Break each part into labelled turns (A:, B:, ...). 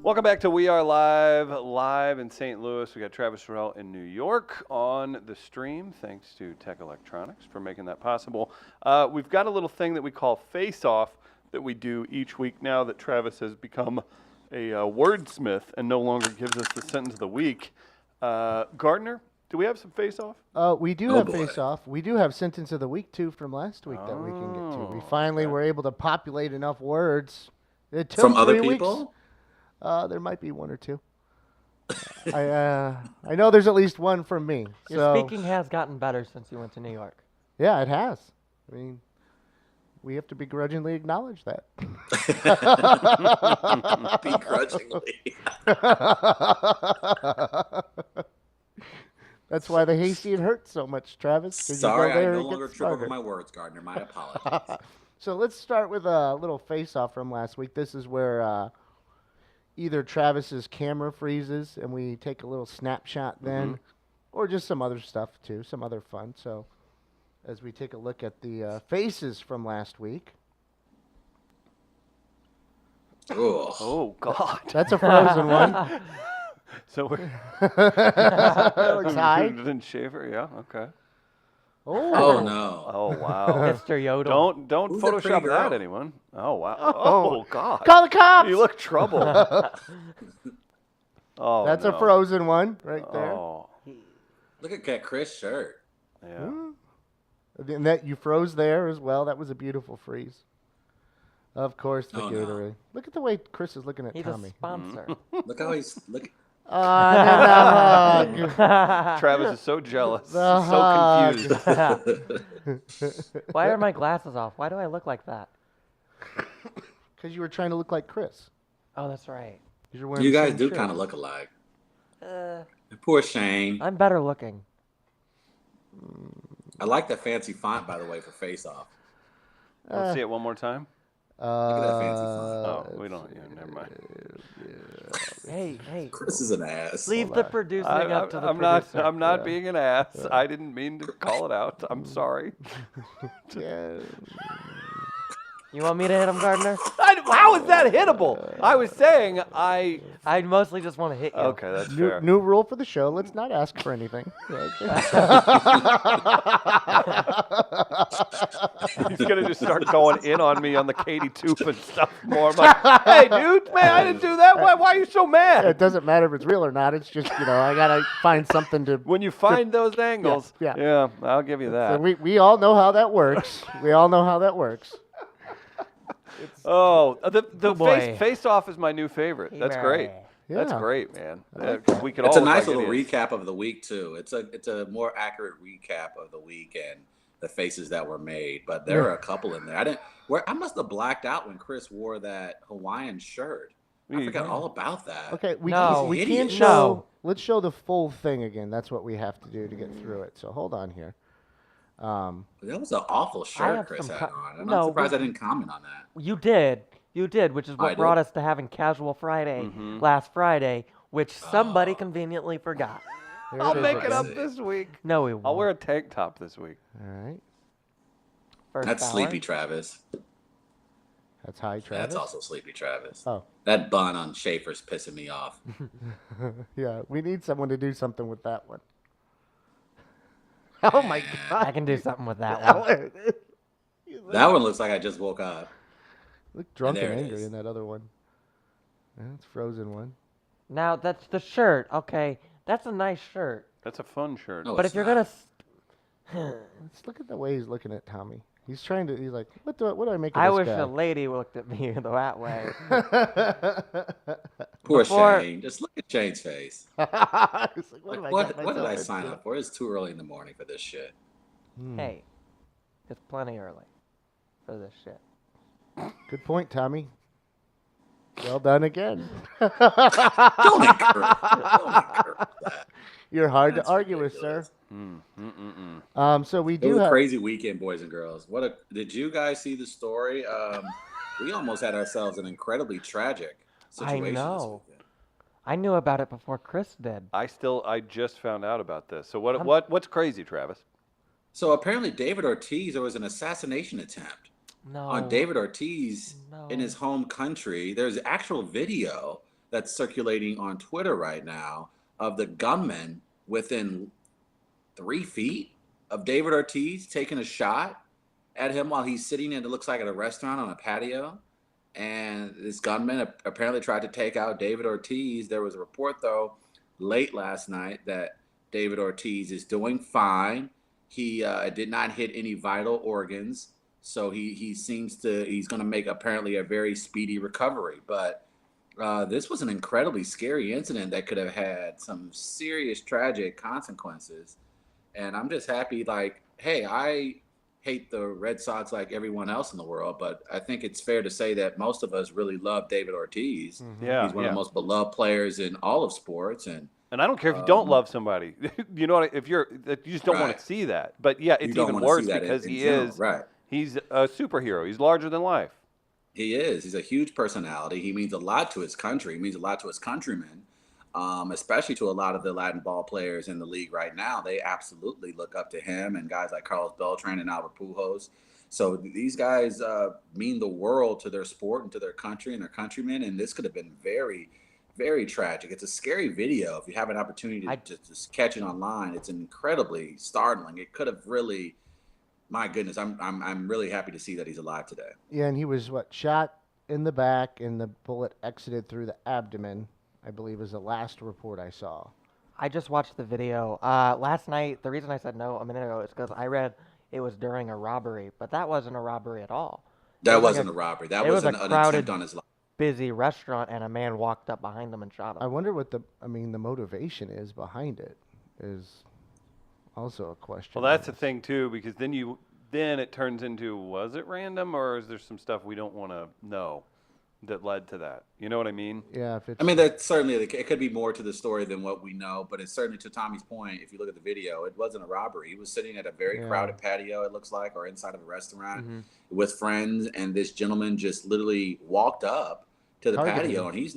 A: Welcome back to We Are live in St. Louis. We got Travis Terrell in New York on the stream. Thanks to Tech Electronics for making that possible. We've got a little thing that we call Face Off that we do each week now that Travis has become a wordsmith and no longer gives us the sentence of the week. Gardner, do we have some Face Off?
B: We do have Face Off. We do have Sentence of the Week, too, from last week that we can get to. We finally were able to populate enough words. It took
C: from other
B: 3
C: people?
B: Weeks. There might be one or two. I know there's at least one from me.
D: Your speaking has gotten better since you went to New York.
B: Yeah, it has. I mean, we have to begrudgingly acknowledge that.
C: Begrudgingly.
B: That's why the hayseed hurts so much, Travis.
C: Sorry, I no longer trip over my words, Gardner. My apologies.
B: So let's start with a little face-off from last week. This is where either Travis's camera freezes and we take a little snapshot then, or just some other stuff too, some other fun. So as we take a look at the faces from last week.
A: Oh, God.
B: That's a frozen one.
A: So we're
B: Looks high.
A: Didn't Shaver, yeah, okay.
C: Oh no.
A: Oh wow.
D: Mr. Yodel.
A: Don't
C: Who's that pretty
A: Photoshop
C: girl?
A: that, anyone. Oh wow. Oh God.
B: Call the cops!
A: You look trouble. Oh,
B: That's
A: no.
B: a frozen one right there.
A: Oh,
C: Look at that Chris shirt.
A: yeah.
B: And that you froze there as well. That was a beautiful freeze. Of course, the
C: Oh, no.
B: Gatorade. Look at the way Chris is looking at
D: He's
B: Tommy.
D: a sponsor.
C: Look how he's look.
A: Travis is so jealous.
B: The
A: So
B: hug.
A: confused.
D: Why are my glasses off? Why do I look like that?
B: Because you were trying to look like Chris.
D: Oh, that's right.
B: 'Cause you're wearing
C: You
B: the
C: guys
B: same
C: do
B: shirt.
C: kind of look alike.
D: Uh,
C: Poor Shane.
D: I'm better looking.
C: I like that fancy font, by the way, for Face Off.
A: Let's see it one more time.
C: Look at that fancy font.
A: Oh, we don't. Yeah, never mind.
D: Hey.
C: Chris is an ass.
D: Leave the producing up to the
A: I'm
D: producer.
A: not being an ass. I didn't mean to call it out. I'm sorry.
B: Yeah.
D: You want me to hit him, Gardner?
A: How is that hittable? I was saying I.
D: I mostly just want to hit you.
A: Okay, that's fair.
B: New rule for the show. Let's not ask for anything.
A: He's gonna just start going in on me on the Katie Toop and stuff more. I'm like, hey, dude, man, I didn't do that. Why are you so mad?
B: It doesn't matter if it's real or not. It's just, I got to find something to...
A: When you find those angles,
B: yeah.
A: I'll give you that.
B: So we all know how that works. We all know how that works.
A: The
D: boy.
A: face off is my new favorite. That's great. That's
B: Yeah.
A: great, man. We could
C: It's
A: all
C: a
A: look
C: nice
A: like
C: little
A: idiots.
C: recap of the week too. It's a more accurate recap of the week and the faces that were made. But there are a couple in there. I must have blacked out when Chris wore that Hawaiian shirt. I forgot all about that.
B: Okay, we
D: No.
B: can't
C: Idiot.
B: show...
D: No.
B: Let's show the full thing again. That's what we have to do to get through it. So hold on here.
C: That was an awful shirt
D: have
C: Chris
D: some
C: had
D: co-
C: on. I'm
D: No,
C: surprised
D: we-
C: I didn't comment on that.
D: You did, which is
C: I
D: what
C: did?
D: brought us to having Casual Friday last Friday, which somebody conveniently forgot.
B: There
A: I'll
B: is
A: make it
B: again.
A: up this week.
D: No, we won't.
A: I'll wear a tank top this week.
B: All right.
D: First
C: That's
D: hour.
C: Sleepy Travis.
B: That's high, Travis.
C: That's also Sleepy Travis.
B: Oh.
C: That bun on Schaefer's pissing me off.
B: Yeah, we need someone to do something with that one. Oh, my God.
D: I can do something with that one.
C: That one looks like I just woke up.
B: Look drunk
C: There
B: and
C: it
B: angry
C: is.
B: in that other one. That's frozen one.
D: Now, that's the shirt. Okay, that's a nice shirt.
A: That's a fun shirt.
C: No,
D: But
C: it's
D: if you're
C: not.
B: Let's look at the way he's looking at Tommy. He's like, what do I make of
D: I
B: this
D: wish
B: guy?
D: a lady looked at me that way.
C: Poor
D: Before-
C: Shane. Just look at Shane's face.
B: He's like,
C: Like,
B: have I
C: what
B: got
C: did I
B: myself
C: sign
B: into?
C: up for? It's too early in the morning for this shit.
D: Hey, it's plenty early for this shit.
B: Good point, Tommy. Well done again.
C: Don't encourage that.
B: You're hard
C: That's
B: to argue with, sir.
C: ridiculous.
B: So we
C: It
B: do
C: was a
B: have.
C: crazy weekend, boys and girls. Did you guys see the story? We almost had ourselves an incredibly tragic situation
D: know.
C: this weekend.
D: I knew about it before Chris did.
A: I just found out about this. So what's crazy, Travis?
C: So apparently David Ortiz, there was an assassination attempt
D: No.
C: on David Ortiz
D: No.
C: in his home country. There's actual video that's circulating on Twitter right now of the gunman within 3 feet of David Ortiz taking a shot at him while he's sitting in, it looks like, at a restaurant on a patio. And this gunman apparently tried to take out David Ortiz. There was a report, though, late last night that David Ortiz is doing fine. He did not hit any vital organs. So he's going to make apparently a very speedy recovery. But this was an incredibly scary incident that could have had some serious tragic consequences. And I'm just happy, like, hey, I hate the Red Sox like everyone else in the world, but I think it's fair to say that most of us really love David Ortiz.
A: Yeah,
C: He's one of the most beloved players in all of sports.
A: And I don't care if you don't love somebody. You know what? If you just don't want to see that. But yeah, it's even worse because he's a superhero. He's larger than life.
C: He is. He's a huge personality. He means a lot to his country. He means a lot to his countrymen, especially to a lot of the Latin ball players in the league right now. They absolutely look up to him and guys like Carlos Beltran and Albert Pujols. So these guys mean the world to their sport and to their country and their countrymen. And this could have been very, very tragic. It's a scary video. If you have an opportunity to just catch it online, it's incredibly startling. It could have really, my goodness, I'm really happy to see that he's alive today.
B: Yeah, and he was shot in the back, and the bullet exited through the abdomen, I believe is the last report I saw.
D: I just watched the video last night. The reason I said no a minute ago is because I read it was during a robbery, but that wasn't a robbery at all.
C: That wasn't a robbery. That was an attempt on his life.
D: Busy restaurant, and a man walked up behind them and shot him.
B: I wonder what the motivation is behind it is also a question.
A: Well, that's the thing too, because then it turns into, was it random, or is there some stuff we don't want to know that led to that? You know what I mean?
B: Yeah.
C: That's certainly, it could be more to the story than what we know, but it's certainly, to Tommy's point, if you look at the video, it wasn't a robbery. He was sitting at a very crowded patio, it looks like, or inside of a restaurant with friends, and this gentleman just literally walked up to the patio, and he's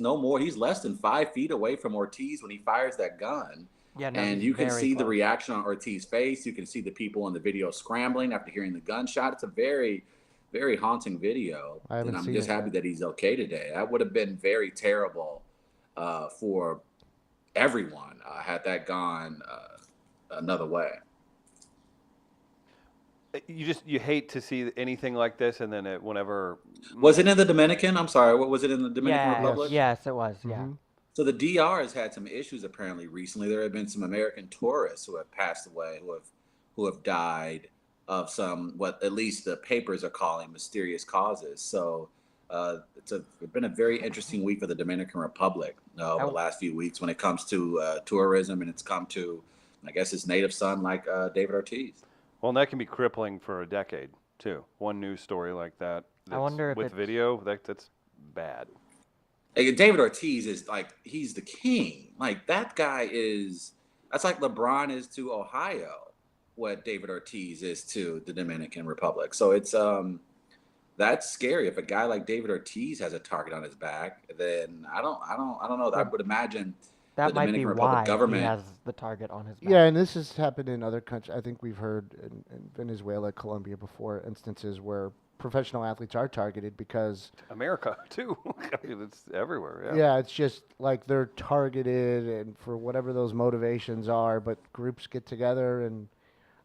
C: less than 5 feet away from Ortiz when he fires that gun.
D: Yeah, no,
C: and you can see the reaction on Ortiz's face. You can see the people in the video scrambling after hearing the gunshot. It's a very, very haunting video. And I'm just happy that he's okay today. That would have been very terrible for everyone had that gone another way.
A: You hate to see anything like this, and then whenever...
C: Was it in the Dominican? I'm sorry. What was it in the Dominican Republic?
D: Yes, it was. Yeah.
C: So the DR has had some issues apparently recently. There have been some American tourists who have passed away, who have died of some, what at least the papers are calling mysterious causes. So it's been a very interesting week for the Dominican Republic the last few weeks when it comes to tourism, and it's come to, I guess, his native son like David Ortiz.
A: Well, and that can be crippling for a decade too. One news story like that.
D: I wonder if
A: with video, that's bad.
C: David Ortiz is he's the king. Like, that guy that's like LeBron is to Ohio, what David Ortiz is to the Dominican Republic. So it's that's scary. If a guy like David Ortiz has a target on his back, then I don't know. I would imagine
D: that
C: the
D: might
C: Dominican
D: be
C: Republic
D: why
C: government
D: he has the target on his back.
B: Yeah, and this has happened in other countries. I think we've heard in Venezuela, Colombia before, instances where professional athletes are targeted because
A: America too. I mean, it's everywhere.
B: Yeah, it's just like they're targeted, and for whatever those motivations are, but groups get together, and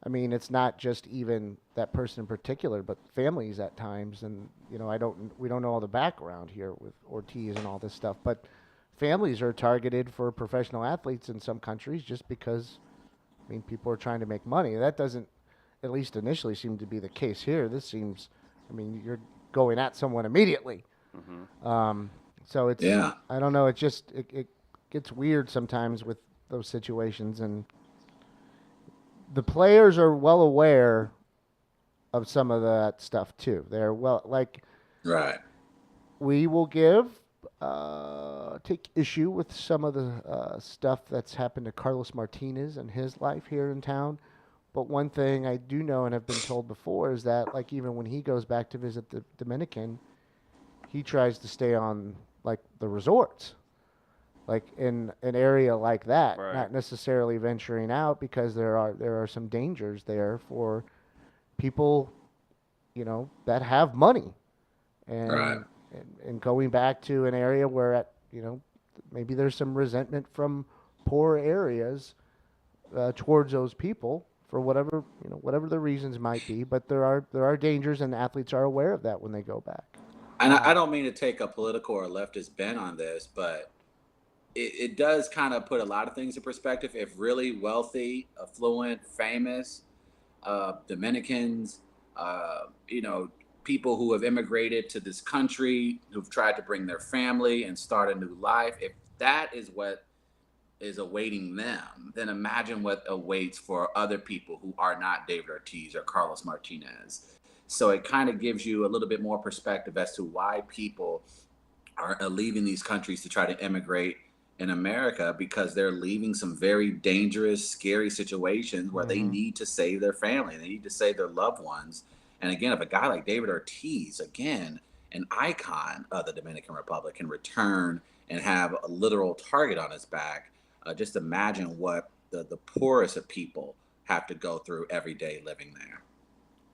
B: I mean, it's not just even that person in particular, but families at times. And we don't know all the background here with Ortiz and all this stuff, but families are targeted for professional athletes in some countries just because, I mean, people are trying to make money. That doesn't, at least initially, seem to be the case here. This seems, I mean, you're going at someone immediately. So it's, I don't know, it gets weird sometimes with those situations, and the players are well aware of some of that stuff too. They're
C: right.
B: We will take issue with some of the stuff that's happened to Carlos Martinez and his life here in town. But one thing I do know and have been told before is that, like, even when he goes back to visit the Dominican, he tries to stay on, like, the resorts, like in an area like that, not necessarily venturing out, because there are some dangers there for people, that have money, and going back to an area where maybe there's some resentment from poor areas towards those people for whatever whatever the reasons might be. But there are dangers, and athletes are aware of that when they go back.
C: And I don't mean to take a political or leftist bent on this, but it does kind of put a lot of things in perspective. If really wealthy, affluent, famous Dominicans, people who have immigrated to this country, who've tried to bring their family and start a new life, if that is what is awaiting them, then imagine what awaits for other people who are not David Ortiz or Carlos Martinez. So it kind of gives you a little bit more perspective as to why people are leaving these countries to try to immigrate in America, because they're leaving some very dangerous, scary situations where they need to save their family. They need to save their loved ones. And again, if a guy like David Ortiz, again, an icon of the Dominican Republic, can return and have a literal target on his back, just imagine what the poorest of people have to go through every day living there.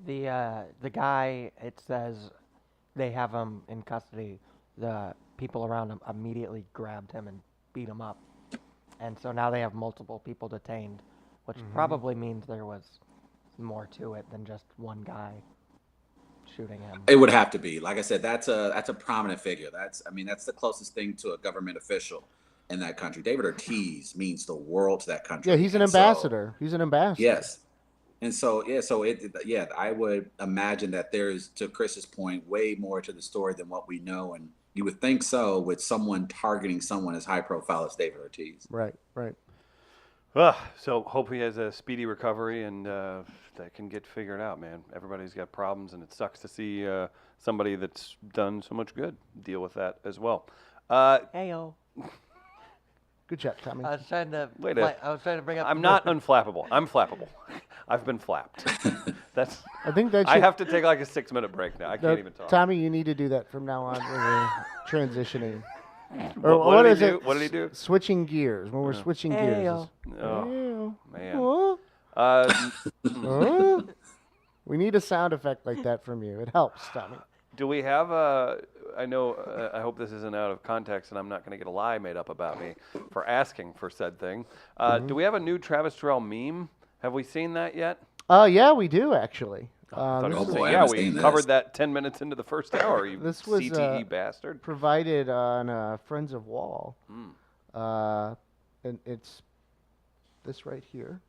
D: The guy, it says they have him in custody. The people around him immediately grabbed him and beat him up. And so now they have multiple people detained, which probably means there was more to it than just one guy shooting him.
C: It would have to be. Like I said, that's a prominent figure. That's the closest thing to a government official in that country. David Ortiz means the world to that country.
B: Yeah, he's an ambassador. He's an ambassador.
C: Yes. And so I would imagine that there's, to Chris's point, way more to the story than what we know. And you would think so with someone targeting someone as high profile as David Ortiz.
B: Right.
A: So hope he has a speedy recovery and that can get figured out, man. Everybody's got problems, and it sucks to see somebody that's done so much good deal with that as well.
D: Heyo.
B: Good job, Tommy.
D: I was trying to bring up.
A: I'm not unflappable. I'm flappable. I've been flapped. That's.
B: I think that
A: I have to take like a 6-minute break now. I can't even talk.
B: Tommy, you need to do that from now on when we're transitioning.
A: What did
B: is
A: he do?
B: it?
A: What did he do?
B: Switching gears. When we're switching gears.
A: Oh,
B: Heyo.
A: man.
B: We need a sound effect like that from you. It helps, Tommy.
A: Do we have a? I know. I hope this isn't out of context, and I'm not going to get a lie made up about me for asking for said thing. Do we have a new Travis Terrell meme? Have we seen that yet?
B: Yeah, we do actually.
A: We covered that 10 minutes into the first hour. You
B: this was,
A: CTE bastard.
B: Provided on Friends of WAL. And it's this right here.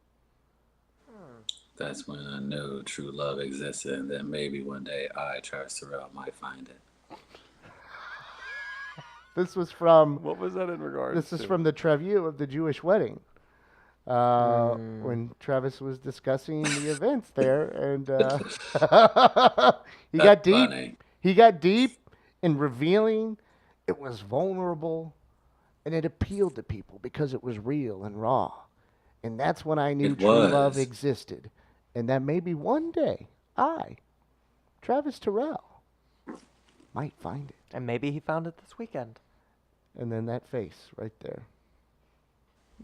C: That's when I know true love exists, and that maybe one day I, Travis Terrell, might find it.
B: This was from.
A: What was that in regards
B: This is from the Trevue of the Jewish wedding. When Travis was discussing the events there, and he got deep.
C: Funny.
B: He got deep in revealing it was vulnerable, and it appealed to people because it was real and raw. And that's when I knew true love existed. And that maybe one day I, Travis Terrell, might find it.
D: And maybe he found it this weekend.
B: And then that face right there.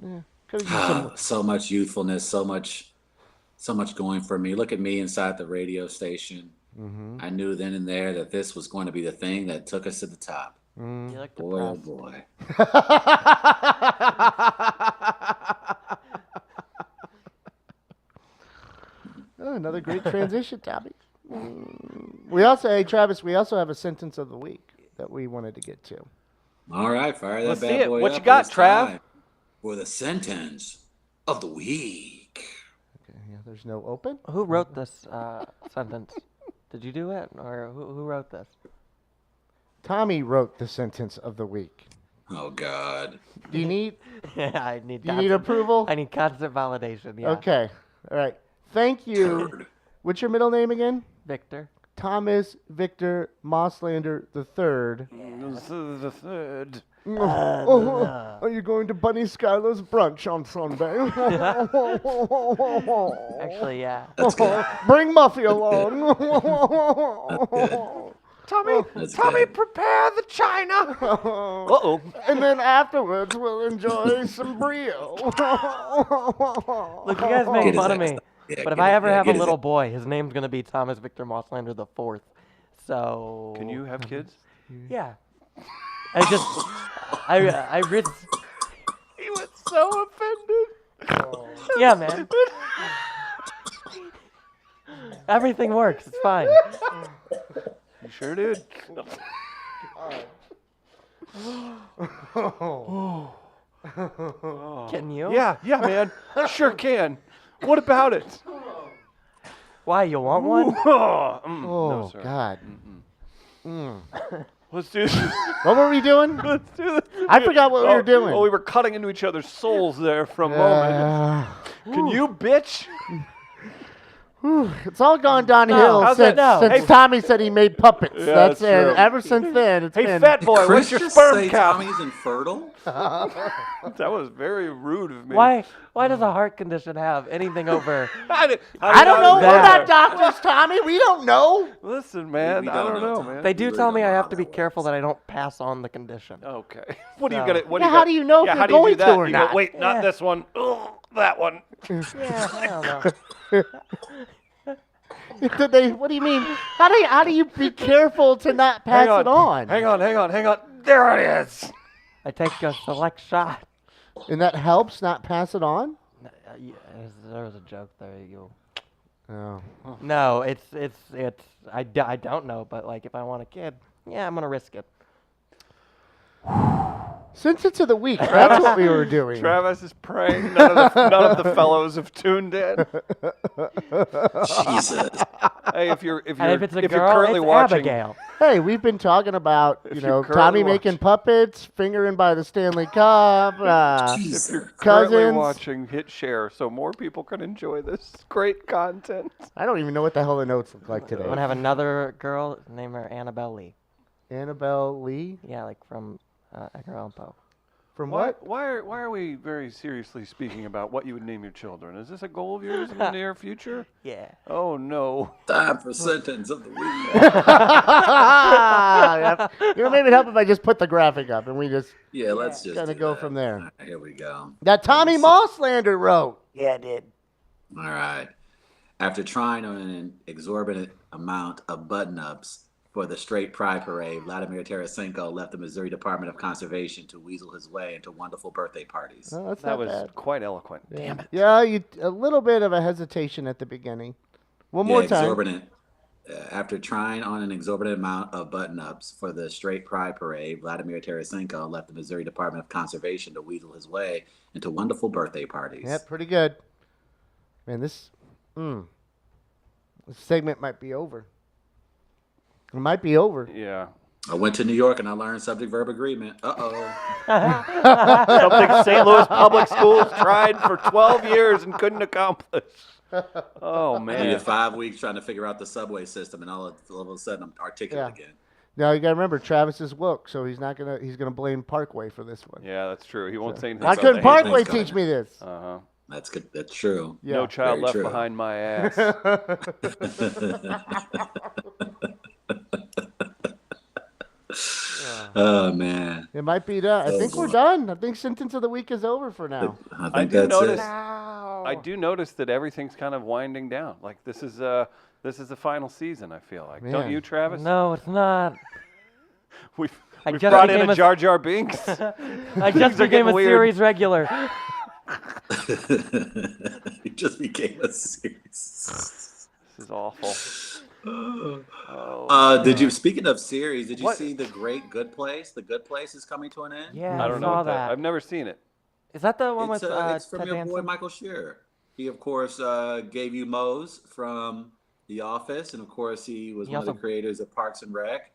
B: Yeah. Could have used
C: So much youthfulness, so much going for me. Look at me inside the radio station. I knew then and there that this was going to be the thing that took us to the top.
D: You look
C: Boy, oh
D: depressed.
C: boy.
B: Oh, another great transition, Tommy. We also, hey Travis, we also have a sentence of the week that we wanted to get to.
C: All right, fire that
A: Let's see
C: bad
A: it.
C: boy
A: What
C: up.
A: you got,
C: It's
A: Trav?
C: time for the sentence of the week.
B: Okay, yeah, there's no open.
D: Who wrote this sentence? Did you do it, or who wrote this?
B: Tommy wrote the sentence of the week.
C: Oh God.
B: Do you need
D: I need.
B: do you need approval?
D: I need constant validation. Yeah.
B: Okay. All right. Thank you.
C: Turd.
B: What's your middle name again?
D: Victor.
B: Thomas Victor Mosslander III.
A: This is the third.
B: Are you going to Bunny Skylar's brunch on Sunday?
D: Actually, yeah.
C: That's good.
B: Bring Muffy along.
A: Tommy,
C: That's
A: Tommy,
C: good.
A: prepare the china. Uh-oh.
B: And then afterwards, we'll enjoy some brio.
D: Look, you guys
C: Get
D: make
C: his
D: fun of
C: ass
D: me.
C: up. Yeah,
D: But if
C: get
D: I
C: it-
D: ever
C: yeah,
D: have a
C: get his
D: little
C: ass-
D: boy, his name's gonna be Thomas Victor Mosslander the Fourth. So.
A: Can you have kids?
D: Yeah. I just, I risk.
A: He was so offended.
D: Yeah, man. Everything works. It's fine.
A: You sure did.
D: Can you?
A: Yeah, man. Sure can. What about it?
D: Why, you want one?
A: No,
B: Oh,
A: sir.
B: God.
A: Let's do this.
B: What were we doing?
A: Let's do this.
B: I forgot what we were doing.
A: Oh, we were cutting into each other's souls there for a moment. Can you, bitch?
B: It's all gone downhill
A: how's
B: since,
A: that?
B: since
A: Hey.
B: Tommy said he made puppets.
A: Yeah,
B: that's
A: that's true.
B: it. Ever since then, it's
A: Hey,
B: been.
A: fat boy,
C: Chris
A: what's your
C: just
A: sperm
C: say
A: count?
C: Tommy's infertile?
A: That was very rude of me.
D: Why does a heart condition have anything over?
A: I
B: don't know. We're
D: that?
B: not doctors, Tommy. We don't know.
A: Listen, man.
C: We
A: I don't know,
C: Tom.
A: man.
D: They do
C: really
D: tell me
C: don't
D: I
C: know
D: have
C: how
D: to be
C: that
D: careful
C: works.
D: that I don't pass on the condition.
A: Okay. What are you
D: So-
A: gonna? What
B: Yeah,
A: are you
B: how do you know if
A: yeah,
B: you're
A: how do you
B: going
A: do that?
B: to or
A: You
B: not?
A: Go, wait, not
D: Yeah.
A: this one. Ugh, that one.
D: Yeah, I don't know.
B: What do you mean? How do you be careful to not pass it on?
A: Hang on. There it is.
D: I take a select shot.
B: And that helps not pass it on?
D: Yeah, there was a joke there. You.
B: Oh.
D: No, it's. I don't know, but like if I want a kid, yeah, I'm gonna risk it.
B: Since of the week, that's what we were doing.
A: Travis is praying. None of the fellows have tuned in.
C: Jesus.
A: Hey, if you're
D: And if it's a
A: you're
D: girl,
A: currently
D: it's
A: watching,
D: Abigail.
B: Hey, we've been talking about,
A: If
B: you
A: you're
B: know,
A: currently
B: Tommy making
A: watching-
B: puppets, fingering by the Stanley Cup.
C: Jesus.
A: if you're currently
B: Cousins.
A: watching, hit share so more people can enjoy this great content.
B: I don't even know what the hell the notes look like today.
D: I'm gonna have another girl, name her Annabelle Lee.
B: Annabelle Lee?
D: Yeah, like from Edgar Allan Poe.
B: From
A: Why,
B: what?
A: why are we very seriously speaking about what you would name your children? Is this a goal of yours in the near future?
D: Yeah.
A: Oh no.
C: Time for sentence of the week.
B: Yep. You know, maybe it'd help if I just put the graphic up and we just
C: Yeah, let's just
B: kinda
C: do
B: go
C: that.
B: from there.
C: All right, here we go.
B: that Tommy Mosslander wrote.
D: Yeah, I did.
C: All right. After trying on an exorbitant amount of button-ups for the straight pride parade, Vladimir Tarasenko left the Missouri Department of Conservation to weasel his way into wonderful birthday parties.
B: Oh, that's
A: That
B: not
A: was
B: bad.
A: quite eloquent. Damn it.
B: Yeah, a little bit of a hesitation at the beginning. One more time.
C: Exorbitant. After trying on an exorbitant amount of button-ups for the straight pride parade, Vladimir Tarasenko left the Missouri Department of Conservation to weasel his way into wonderful birthday parties.
B: Yep, pretty good. Man, this segment might be over. It might be over.
A: Yeah.
C: I went to New York and I learned subject-verb agreement. Uh-oh.
A: Something St. Louis Public Schools tried for 12 years and couldn't accomplish. Oh
C: I
A: man.
C: needed 5 weeks trying to figure out the subway system, and all of a sudden I'm articulate again.
B: Now you gotta remember, Travis is woke, so he's gonna blame Parkway for this one.
A: Yeah, that's true. He won't say anything.
B: Why
A: about
B: couldn't
A: that.
B: Parkway
C: Thanks,
B: teach me this?
A: Uh-huh.
C: That's good. That's true.
B: Yeah.
A: No child
C: very
A: left
C: true.
A: behind my ass.
C: Oh man,
B: It might be done. I think we're done. I think sentence of the week is over for now.
C: I think
A: I do
C: that's
A: notice.
C: it.
A: I do notice that everything's kind of winding down. Like this is the final season. I feel like. Don't
B: Man.
A: you, Travis?
D: No, it's not.
A: We've
D: I
A: we've
D: just
A: brought in
D: became
A: a
D: a-
A: Jar Jar Binks.
D: I just
A: are
D: became
A: getting
D: a
A: weird.
D: series regular.
C: It just became a series.
A: This is awful.
C: Did you? Speaking of series, did you
A: What?
C: see The Good Place? The Good Place is coming to an end.
D: Yeah,
A: I
D: I,
A: don't know
D: saw
A: what
D: that.
A: I've never seen it.
D: Is that the one
C: It's,
D: with
C: it's from
D: Ted
C: your boy
D: Danson?
C: Michael Shearer. He of course gave you Mose from The Office, and of course he was
D: He
C: one of
D: also-
C: the creators of Parks and Rec,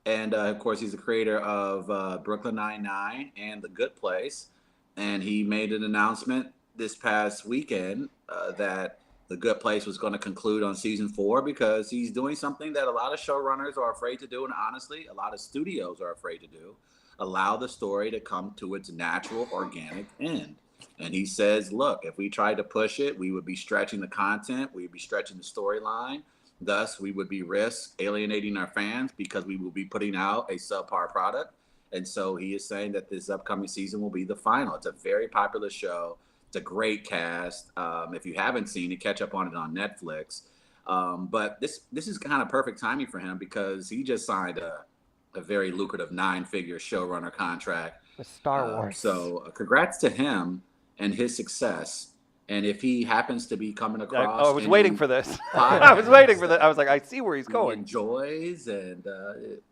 C: and of course he's the creator of Brooklyn Nine-Nine and The Good Place. And he made an announcement this past weekend that The Good Place was going to conclude on season 4 because he's doing something that a lot of showrunners are afraid to do, and honestly, a lot of studios are afraid to do: allow the story to come to its natural, organic end. And he says, look, if we tried to push it, we would be stretching the content, we would be stretching the storyline. Thus, we would be risk alienating our fans because we will be putting out a subpar product. And so he is saying that this upcoming season will be the final. It's a very popular show. It's a great cast. If you haven't seen it, catch up on it on Netflix. But this is kind of perfect timing for him because he just signed a a very lucrative 9-figure showrunner contract.
D: With Star Wars.
C: So congrats to him and his success. And if he happens to be coming across,
A: I was waiting for this. I
C: podcasts
A: was waiting for that. I was like, I see where he's
C: he
A: going.
C: enjoys, and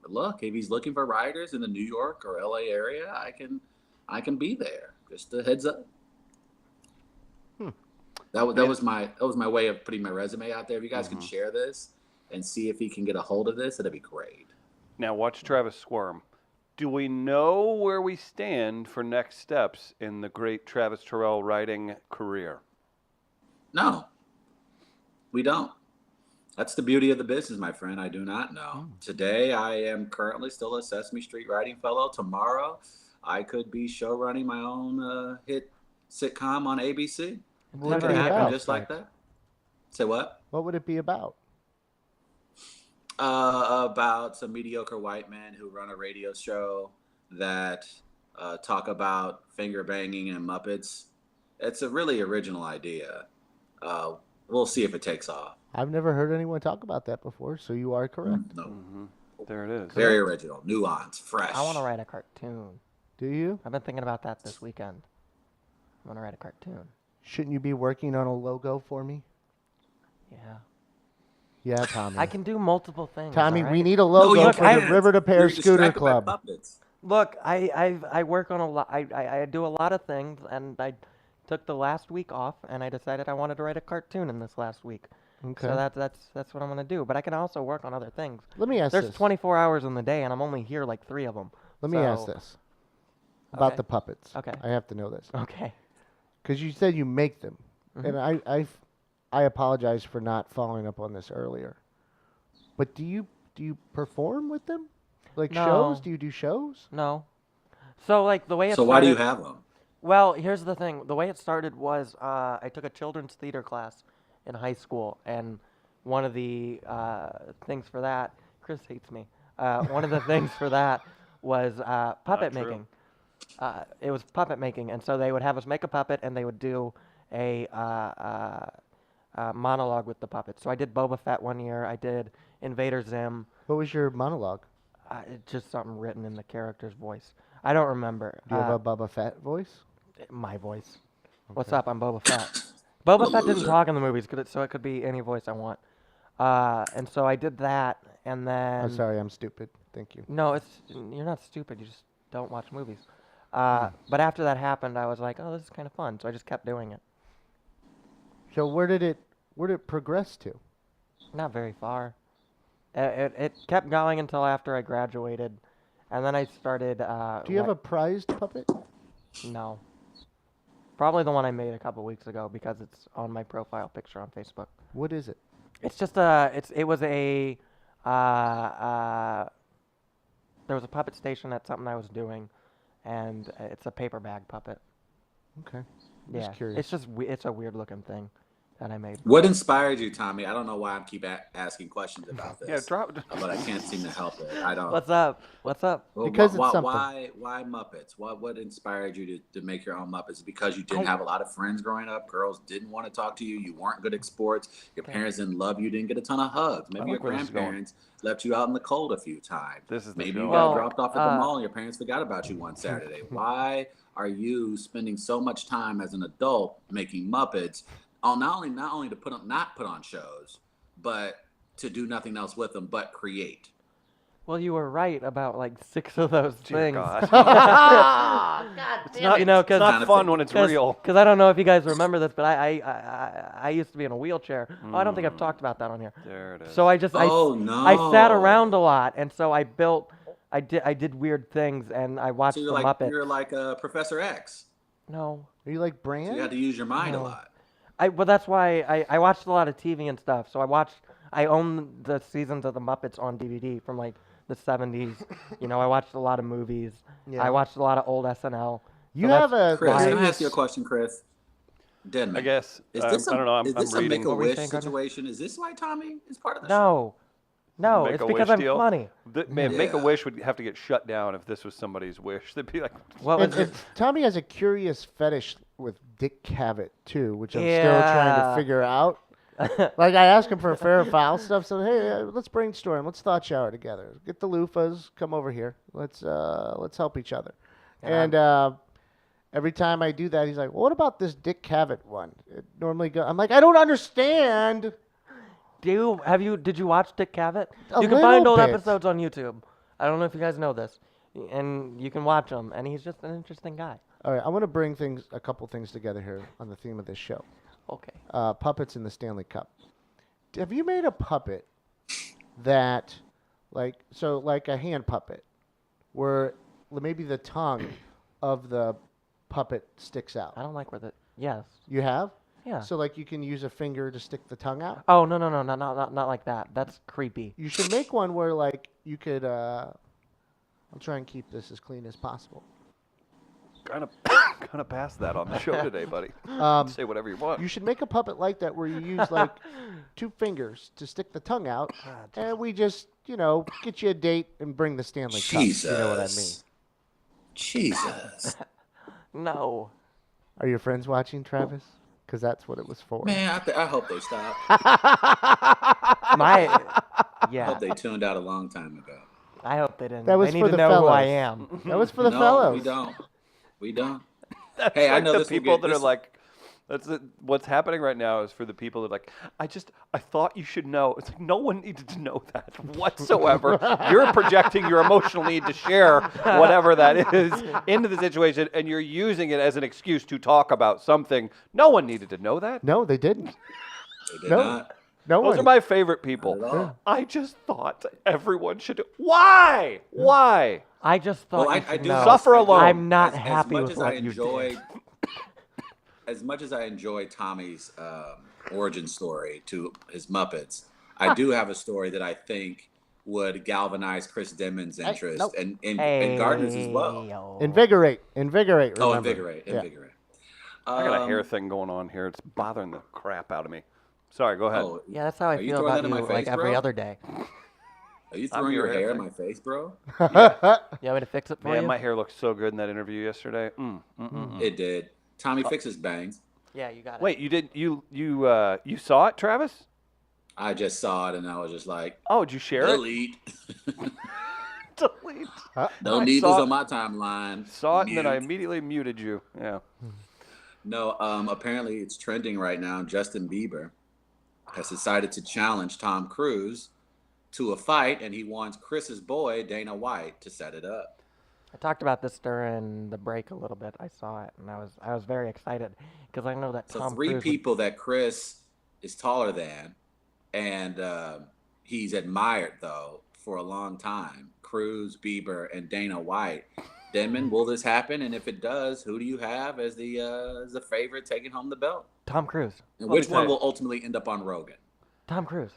C: look, if he's looking for writers in the New York or LA area, I can be there. Just a heads up. That was my way of putting my resume out there. If you guys can share this and see if he can get a hold of this, it'd be great.
A: Now watch Travis squirm. Do we know where we stand for next steps in the great Travis Terrell writing career?
C: No, we don't. That's the beauty of the business, my friend. I do not know. Today, I am currently still a Sesame Street writing fellow. Tomorrow, I could be show running my own hit sitcom on ABC.
B: What
C: It
B: would
C: can
B: it be
C: happen
B: about?
C: just like that. Say what?
B: What would it be about?
C: About some mediocre white men who run a radio show that talk about finger banging and Muppets. It's a really original idea. We'll see if it takes off.
B: I've never heard anyone talk about that before, so you are correct.
C: No,
A: There it is.
C: very original, nuance, fresh.
D: I want to write a cartoon.
B: Do you?
D: I've been thinking about that this weekend. I want to write a cartoon.
B: Shouldn't you be working on a logo for me?
D: Yeah.
B: Yeah, Tommy.
D: I can do multiple things.
B: Tommy,
D: all right?
B: we need a logo
C: you
B: for the
C: can't.
B: River to Pear
C: You're
B: Scooter
C: distracted by
B: Club.
C: puppets.
D: Look, I work on a lot. I do a lot of things, and I took the last week off, and I decided I wanted to write a cartoon in this last week.
B: Okay.
D: So that's what I'm gonna do. But I can also work on other things.
B: Let me ask
D: There's
B: this.
D: 24 hours in the day, and I'm only here like 3 of them.
B: Let me ask this about
D: Okay.
B: the puppets.
D: Okay.
B: I have to know this
D: Okay.
B: because you said you make them,
D: Mhm.
B: and I apologize for not following up on this earlier. But do you perform with them, like
D: No.
B: shows? Do you do shows?
D: No. So like the way it
C: So
D: started.
C: why do you have them?
D: Well, here's the thing. The way it started was I took a children's theater class in high school, and one of the things for that, Chris hates me. One of the things for that was puppet
A: true.
D: making. It was puppet making, and so they would have us make a puppet, and they would do a monologue with the puppet. So I did Boba Fett one year. I did Invader Zim.
B: What was your monologue?
D: It's just something written in the character's voice. I don't remember.
B: Do you have a Bubba Fett voice?
D: My voice. What's up? I'm Boba Fett. Boba Fett didn't
C: loser.
D: talk in the movies, so it could be any voice I want. And so I did that, and then.
B: I'm sorry, I'm stupid. Thank you.
D: No, you're not stupid. You just don't watch movies. But after that happened, I was like, oh, this is kind of fun. So I just kept doing it.
B: So where did it progress to?
D: Not very far. It kept going until after I graduated, and then I started.
B: Do you have a prized puppet?
D: No. Probably the one I made a couple weeks ago because it's on my profile picture on Facebook.
B: What is it?
D: It's just it was a there was a puppet station at something I was doing, and it's a paper bag puppet.
B: Okay.
D: Yeah,
B: Just curious.
D: it's just it's a weird looking thing that I made.
C: What inspired you, Tommy? I don't know why I keep asking questions about this.
A: Yeah, drop.
C: But I can't seem to help it. I don't.
D: What's up? What's up?
C: Well,
B: Because it's something.
C: why Muppets? What inspired you to make your own Muppets? Because you didn't have a lot of friends growing up. Girls didn't want to talk to you. You weren't good at sports. Your parents didn't love you. Didn't get a ton of hugs. Maybe
A: like
C: your
A: where this is going.
C: grandparents left you out in the cold a few times.
A: This is the
C: Maybe
A: show.
C: you
D: Well,
C: got dropped off at the mall and your parents forgot about you one Saturday. Why are you spending so much time as an adult making Muppets? Not only to not put on shows, but to do nothing else with them but create.
D: Well, you were right about like 6 of those
A: Dear
D: things.
A: God.
D: It's not, you know,
A: It's not fun when it's real.
D: Because I don't know if you guys remember this, but I used to be in a wheelchair. Oh, I don't think I've talked about that on here.
A: There it is.
D: So I just
C: Oh, no.
D: I sat around a lot, and so I did weird things, and I watched
C: So
D: the
C: you're
D: Muppets.
C: like Professor X.
D: No,
B: Are you like
C: So
B: Bran?
C: you had to use your mind a
D: No.
C: lot.
D: well that's why I watched a lot of TV and stuff. So I own the seasons of the Muppets on DVD from like the 70s. You know, I watched a lot of movies.
B: Yeah.
D: I watched a lot of old SNL.
B: You
D: So
B: have
D: that's
B: a
C: Chris, can I
B: curious-
C: ask you a question, Chris? Denman.
A: I guess.
C: Is
A: I
C: this
A: don't know. I'm
C: a
A: reading.
C: Make a
D: What were you
C: Wish
D: saying, Gardner?
C: situation? Is this why Tommy is part of the show?
D: No, it's
A: Make-A-Wish
D: because I'm
A: deal?
D: funny.
A: Man,
C: Yeah.
A: Make a Wish would have to get shut down if this was somebody's wish. They'd be like,
D: What was it?
B: Tommy has a curious fetish with Dick Cavett too, which I'm still trying to
D: Yeah.
B: figure out. Like I asked him for fair or foul stuff. So hey, let's brainstorm. Let's thought shower together. Get the loofahs. Come over here. Let's help each other.
D: And
B: And every time I do that, he's like, well, "What about this Dick Cavett one?" It normally go. I'm like, I don't understand.
D: Did you watch Dick Cavett?
B: A
D: You can find
B: little
D: old
B: bit.
D: episodes on YouTube. I don't know if you guys know this, and you can watch them. And he's just an interesting guy.
B: All right, I want to bring a couple things together here on the theme of this show.
D: Okay.
B: Puppets in the Stanley Cup. Have you made a puppet that, like a hand puppet, where maybe the tongue of the puppet sticks out?
D: I don't like where the. Yes.
B: You have?
D: Yeah.
B: So like you can use a finger to stick the tongue out?
D: Oh no, not like that. That's creepy.
B: You should make one where like you could I'll try and keep this as clean as possible.
A: Kind of past that on the show today, buddy. Say whatever you want.
B: You should make a puppet like that where you use like 2 fingers to stick the tongue out, and we just, get you a date and bring the Stanley Cup.
C: Jesus.
B: You know what I mean?
C: Jesus.
B: Are
D: No.
B: your friends watching, Travis? Because that's what it was for.
C: Man, I hope they stop.
D: My.
C: I
D: Yeah.
C: hope they tuned out a long time ago.
D: I hope they didn't.
B: That was
D: they need
B: for
D: to
B: the
D: know who I
B: fellows.
D: am.
B: That was for the
C: No,
B: fellows.
C: we don't. We don't.
A: That's
C: Hey, I
A: like
C: know
A: the
C: this will
A: people
C: get-
A: that are
C: this-
A: like, what's happening right now is for the people that are like, I thought you should know. It's like, no one needed to know that whatsoever. You're projecting your emotional need to share whatever that is into the situation, and you're using it as an excuse to talk about something. No one needed to know that.
B: No, they didn't.
C: They did
B: No.
C: not.
B: No
A: Those
B: one.
A: are my favorite people.
C: Not at all.
A: I just thought everyone should do. Why? Why?
D: I just thought
C: Well,
D: you
C: I
D: should
C: do
D: know.
A: Suffer alone.
D: I'm not
C: as
D: happy
C: much
D: with
C: as
D: what
C: I
D: you
C: enjoy,
D: did.
C: As much as I enjoy Tommy's origin story to his Muppets, I do have a story that I think would galvanize Chris Demons' interest
B: nope.
C: and Gardner's as well.
D: Hey-o.
B: Invigorate.
C: Oh,
B: Remember.
C: invigorate.
B: Yeah.
A: I got a hair
C: Um,
A: thing going on here. It's bothering the crap out of me. Sorry, go ahead.
C: Oh,
D: Yeah, that's how I
C: Are you
D: feel
C: throwing
D: about
C: that in
D: you
C: my
D: like
C: face,
D: every
C: bro?
D: other day.
C: are you
A: I'm
C: throwing
A: your
C: your
A: hair
C: hair in
A: thing.
C: my face, bro?
D: You want me to fix it for
A: Man,
D: you?
A: my hair looked so good in that interview yesterday.
C: It did. Tommy fixes bangs.
D: Yeah, you got it.
A: Wait, you did you saw it, Travis?
C: I just saw it and I was just like,
A: Oh, did you share it?
C: delete.
A: Delete.
C: No
A: I
C: needles
A: saw
C: on my timeline.
A: Saw it and then I
C: Mute.
A: immediately muted you. Yeah.
C: No, apparently it's trending right now. Justin Bieber has decided to challenge Tom Cruise to a fight, and he wants Chris's boy, Dana White, to set it up.
D: I talked about this during the break a little bit. I saw it, and I was very excited because I know that
C: So
D: Tom
C: 3
D: Cruise would-
C: people that Chris is taller than, and he's admired, though, for a long time. Cruise, Bieber, and Dana White. Denman, will this happen? And if it does, who do you have as the favorite taking home the belt?
D: Tom Cruise.
C: And
A: Let me
C: which
A: tell
C: one
A: you.
C: will ultimately end up on Rogan?
D: Tom Cruise.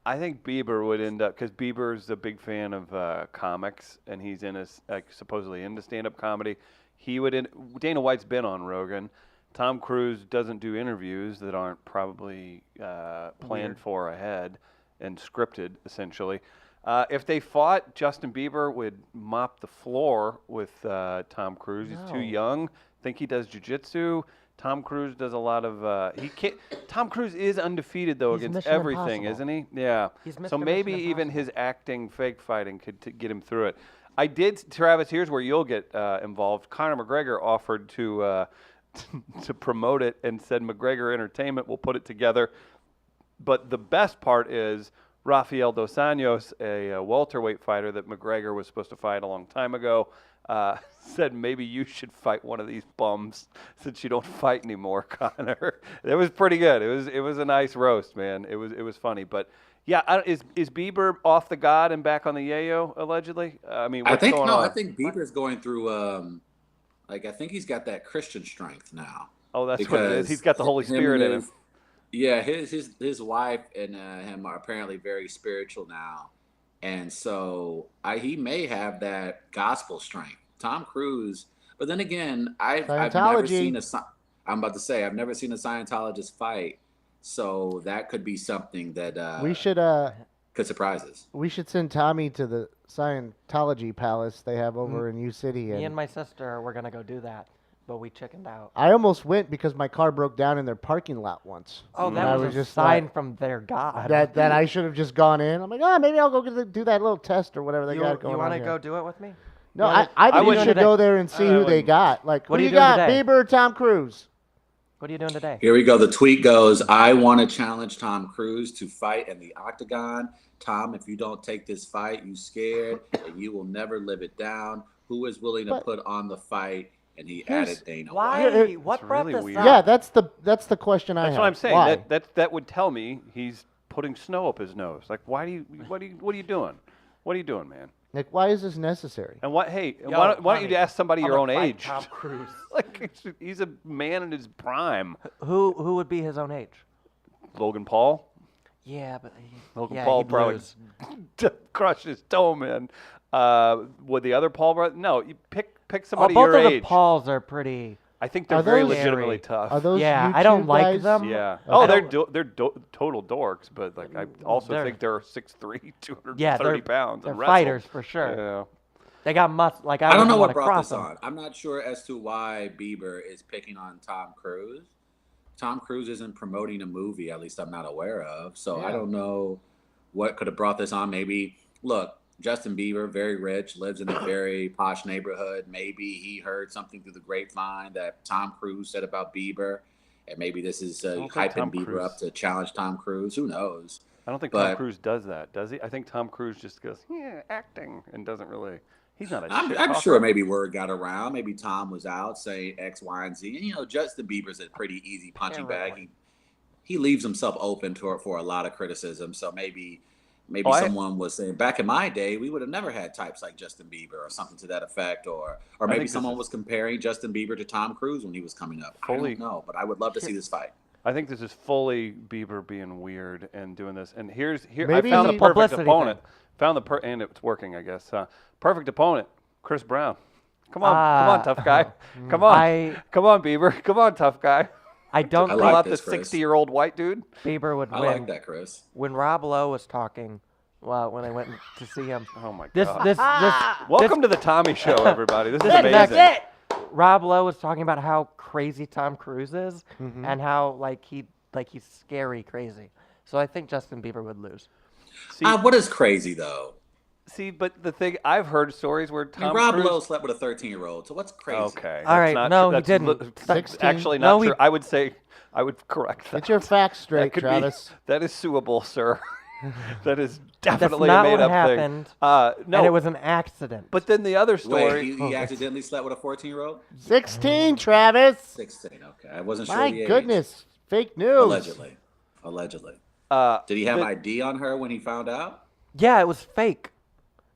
A: I think Bieber would end up because Bieber's a big fan of comics and he's supposedly into stand-up comedy. Dana White's been on Rogan. Tom Cruise doesn't do interviews that aren't probably planned for ahead and scripted, essentially. If they fought, Justin Bieber would mop the floor with Tom Cruise. He's too
D: No.
A: young. Think he does jiu-jitsu. Tom Cruise does a lot of. He can't. Tom Cruise is undefeated though
D: He's
A: against
D: Mission
A: everything,
D: Impossible.
A: isn't he? Yeah.
D: He's
A: So
D: Mr.
A: maybe
D: Mission
A: even
D: Impossible.
A: his acting, fake fighting could get him through it. I did, Travis. Here's where you'll get involved. Conor McGregor offered to to promote it and said McGregor Entertainment will put it together. But the best part is Rafael Dos Anjos, a welterweight fighter that McGregor was supposed to fight a long time ago, said maybe you should fight one of these bums since you don't fight anymore, Conor. It was pretty good. It was a nice roast, man. It was funny. But yeah, is Bieber off the god and back on the yayo allegedly? I mean, what's going on?
C: I think Bieber's going through I think he's got that Christian strength now.
A: Oh, that's what it is.
C: Because
A: He's got the Holy
C: him
A: Spirit
C: and
A: in him.
C: his- Yeah, his wife and him are apparently very spiritual now, and so he may have that gospel strength. Tom Cruise, but then again, I've never
B: Scientology.
C: seen I'm about to say I've never seen a Scientologist fight, so that could be something that
B: we should
C: could surprise us.
B: send Tommy to the Scientology palace they have over in U City.
D: Me and my sister, we're gonna go do that. but we chickened out.
B: I almost went because my car broke down in their parking lot once.
D: Oh,
B: And
D: that
B: I
D: was a
B: just
D: sign
B: like,
D: from their God.
B: that I should have just gone in. I'm like, maybe I'll go do that little test or whatever they
D: you
B: got going
D: you
B: on
D: want to
B: here.
D: go do it with me?
B: No,
D: You wanna-
B: I
D: what are
B: think
D: you
B: you
D: doing
B: should
D: today?
B: go there and see who they got. Like,
D: What
B: who
D: are
B: you
D: you doing
B: got,
D: today?
B: Bieber or Tom Cruise?
D: What are you doing today?
C: Here we go. The tweet goes, I want to challenge Tom Cruise to fight in the octagon. Tom, if you don't take this fight, you scared, and you will never live it down. Who is willing to
B: But
C: put on the fight? And he
B: here's-
C: added Dana
D: Why?
C: White.
D: What
A: It's
D: brought
A: really
D: this
A: weird.
D: up?
B: Yeah, that's the question I have.
A: That's what I'm saying.
B: Why?
A: That would tell me he's putting snow up his nose. Like, what are you doing? What are you doing, man?
B: Like, why is this necessary?
A: And what? Hey,
D: Yo,
A: why don't
D: honey,
A: you ask somebody
D: I'm
A: your
D: gonna
A: own
D: fight
A: age?
D: Tom Cruise.
A: Like, he's a man in his prime.
D: Who would be his own age?
A: Logan Paul.
D: Yeah, but
A: Logan
D: yeah,
A: Paul
D: he'd
A: probably
D: lose.
A: crush his toe, man. Would the other Paul brother? No, you pick
D: Oh,
A: somebody
D: both
A: your
D: of the
A: age.
D: Pauls are pretty.
A: I think they're
B: Are
A: very
B: those-
A: legitimately
D: Scary.
A: tough.
B: Are those
D: Yeah,
B: YouTube
D: I don't like
B: guys?
D: them.
A: Yeah.
D: I
A: Oh,
D: don't-
A: they're total dorks, but like I also
D: They're-
A: think they're 6'3", 230
D: Yeah, they're
A: pounds.
D: They're
A: and wrestle.
D: fighters for sure.
A: Yeah.
D: They got like
C: I don't know
D: wouldn't
C: what
D: wanna
C: brought
D: cross
C: this
D: them.
C: on. I'm not sure as to why Bieber is picking on Tom Cruise. Tom Cruise isn't promoting a movie, at least I'm not aware of. So I
B: Yeah.
C: don't know what could have brought this on. Maybe, look, Justin Bieber, very rich, lives in a very posh neighborhood. Maybe he heard something through the grapevine that Tom Cruise said about Bieber. And maybe this is
A: don't think Tom
C: hyping Bieber
A: Cruise-
C: up to challenge Tom Cruise. Who knows?
A: I don't think Tom
C: But-
A: Cruise does that, does he? I think Tom Cruise just goes, yeah, acting, and doesn't really. He's not a
C: I'm
A: shit talker.
C: sure maybe word got around. Maybe Tom was out saying X, Y, and Z. And, you know, Justin Bieber's a pretty easy punching bag.
D: really.
C: He leaves himself open for a lot of criticism. So maybe
A: Oh,
C: someone was saying, back in my day, we would have never had types like Justin Bieber or something to that effect. Or
A: think
C: maybe
A: this
C: someone
A: is-
C: was comparing Justin Bieber to Tom Cruise when he was coming up. I
A: Fully-
C: don't know, but I would love to see this fight.
A: I think this is fully Bieber being weird and doing this. And here
B: Maybe
A: I found
B: he-
A: the perfect
D: Publicity
A: opponent. Found and it's working, I guess. Perfect opponent, Chris Brown. Come on, tough guy. Come on, come on, Bieber. Come on, tough guy.
D: I don't
C: I
A: Pull
C: like
A: out
C: this,
A: the
C: Chris.
A: 60-year-old white dude.
D: Bieber would
C: I
D: win.
C: like that, Chris.
D: When Rob Lowe was talking, well, when I went to see him,
A: Oh my
D: this
A: god.
D: this
A: Welcome to the Tommy Show, everybody. This is
D: this,
A: amazing.
D: that's it. Rob Lowe was talking about how crazy Tom Cruise is
B: Mm-hmm.
D: and how he's scary crazy. So I think Justin Bieber would lose.
A: See,
C: What is crazy, though?
A: but the thing I've heard stories where
C: I mean,
A: Tom
C: Rob
A: Cruise.
C: Lowe slept with a 13-year-old. So what's crazy?
A: Okay.
D: All right,
A: that's not
D: no,
A: true.
D: he didn't.
A: That's
B: 16?
A: actually
D: No,
A: not
D: he-
A: true. I would say I would correct that.
B: Get your facts
A: That
B: straight,
A: could
B: Travis.
A: be. That is suable, sir. That is definitely
D: not
A: a
D: what
A: made-up
D: happened,
A: thing. No,
D: And it was an accident.
A: but then the other story.
C: Wait, he accidentally slept with a 14-year-old?
B: 16, Travis.
C: 16. Okay, I wasn't sure
B: My
C: the age.
B: goodness, fake news.
C: Allegedly.
A: uh,
C: Did he have
A: the-
C: ID on her when he found out?
D: Yeah, it was fake.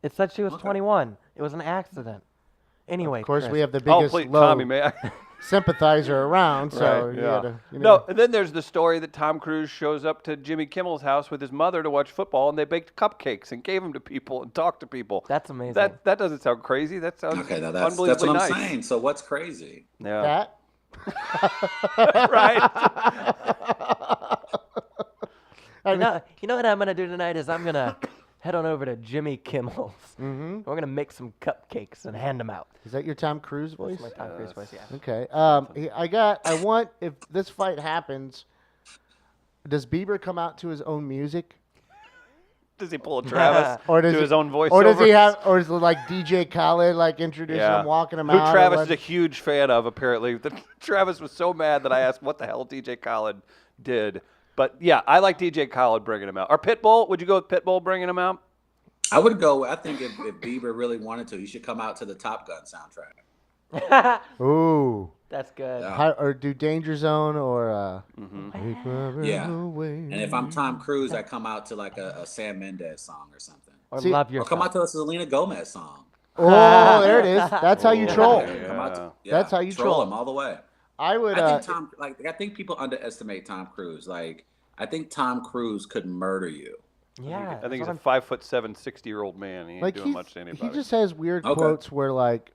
D: It said she was
C: Okay.
D: 21. It was an accident. Anyway,
B: Of course,
D: Chris,
B: we have the
A: Oh,
B: biggest
A: please,
B: low
A: Tommy, may I?
B: sympathizer around, so
A: Right,
B: you
A: yeah.
B: gotta, you know.
A: No, and then there's the story that Tom Cruise shows up to Jimmy Kimmel's house with his mother to watch football, and they baked cupcakes and gave them to people and talked to people.
D: That's amazing.
A: That doesn't sound crazy. That sounds
C: Okay, now that's
A: unbelievably
C: what I'm
A: nice.
C: saying. So what's crazy?
A: Yeah.
B: That.
A: Right.
D: You know what I'm gonna do tonight is I'm gonna head on over to Jimmy Kimmel's.
B: Mm-hmm.
D: We're gonna make some cupcakes and hand them out.
B: Is that your Tom Cruise voice?
D: That's my Tom Cruise voice, yeah.
B: Okay. I want, if this fight happens, does Bieber come out to his own music?
A: Does he pull a Travis
B: Or does
A: to
B: he,
A: his own voiceover?
B: Or does he have, or is it like DJ Khaled like introducing
A: Yeah.
B: him, walking him
A: Who
B: out? or
A: Travis
B: what?
A: is a huge fan of, apparently. Travis was so mad that I asked what the hell DJ Khaled did. But yeah, I like DJ Khaled bringing him out. Or Pitbull? Would you go with Pitbull bringing him out?
C: I would go. I think if Bieber really wanted to, he should come out to the Top Gun soundtrack.
B: Ooh.
D: That's good.
C: Yeah.
B: Or do Danger Zone or
A: Mm-hmm.
C: Yeah.
B: away.
C: And if I'm Tom Cruise, I come out to like a Sam Mendes song or something.
D: Or
B: See-
D: love
C: Or
D: yourself.
C: come out to a Selena Gomez song.
B: Oh, there it is. That's how you
A: Oh,
B: troll.
A: yeah.
C: Come out to,
B: That's how you troll.
C: him all the way.
B: I would.
C: I think people underestimate Tom Cruise. Like, I think Tom Cruise could murder you.
D: Yeah.
A: I think he's
D: that's
A: a
D: what
A: 5'7", 60-year-old man. He ain't
B: like
A: doing much to anybody.
B: he just has weird
C: Okay.
B: quotes where like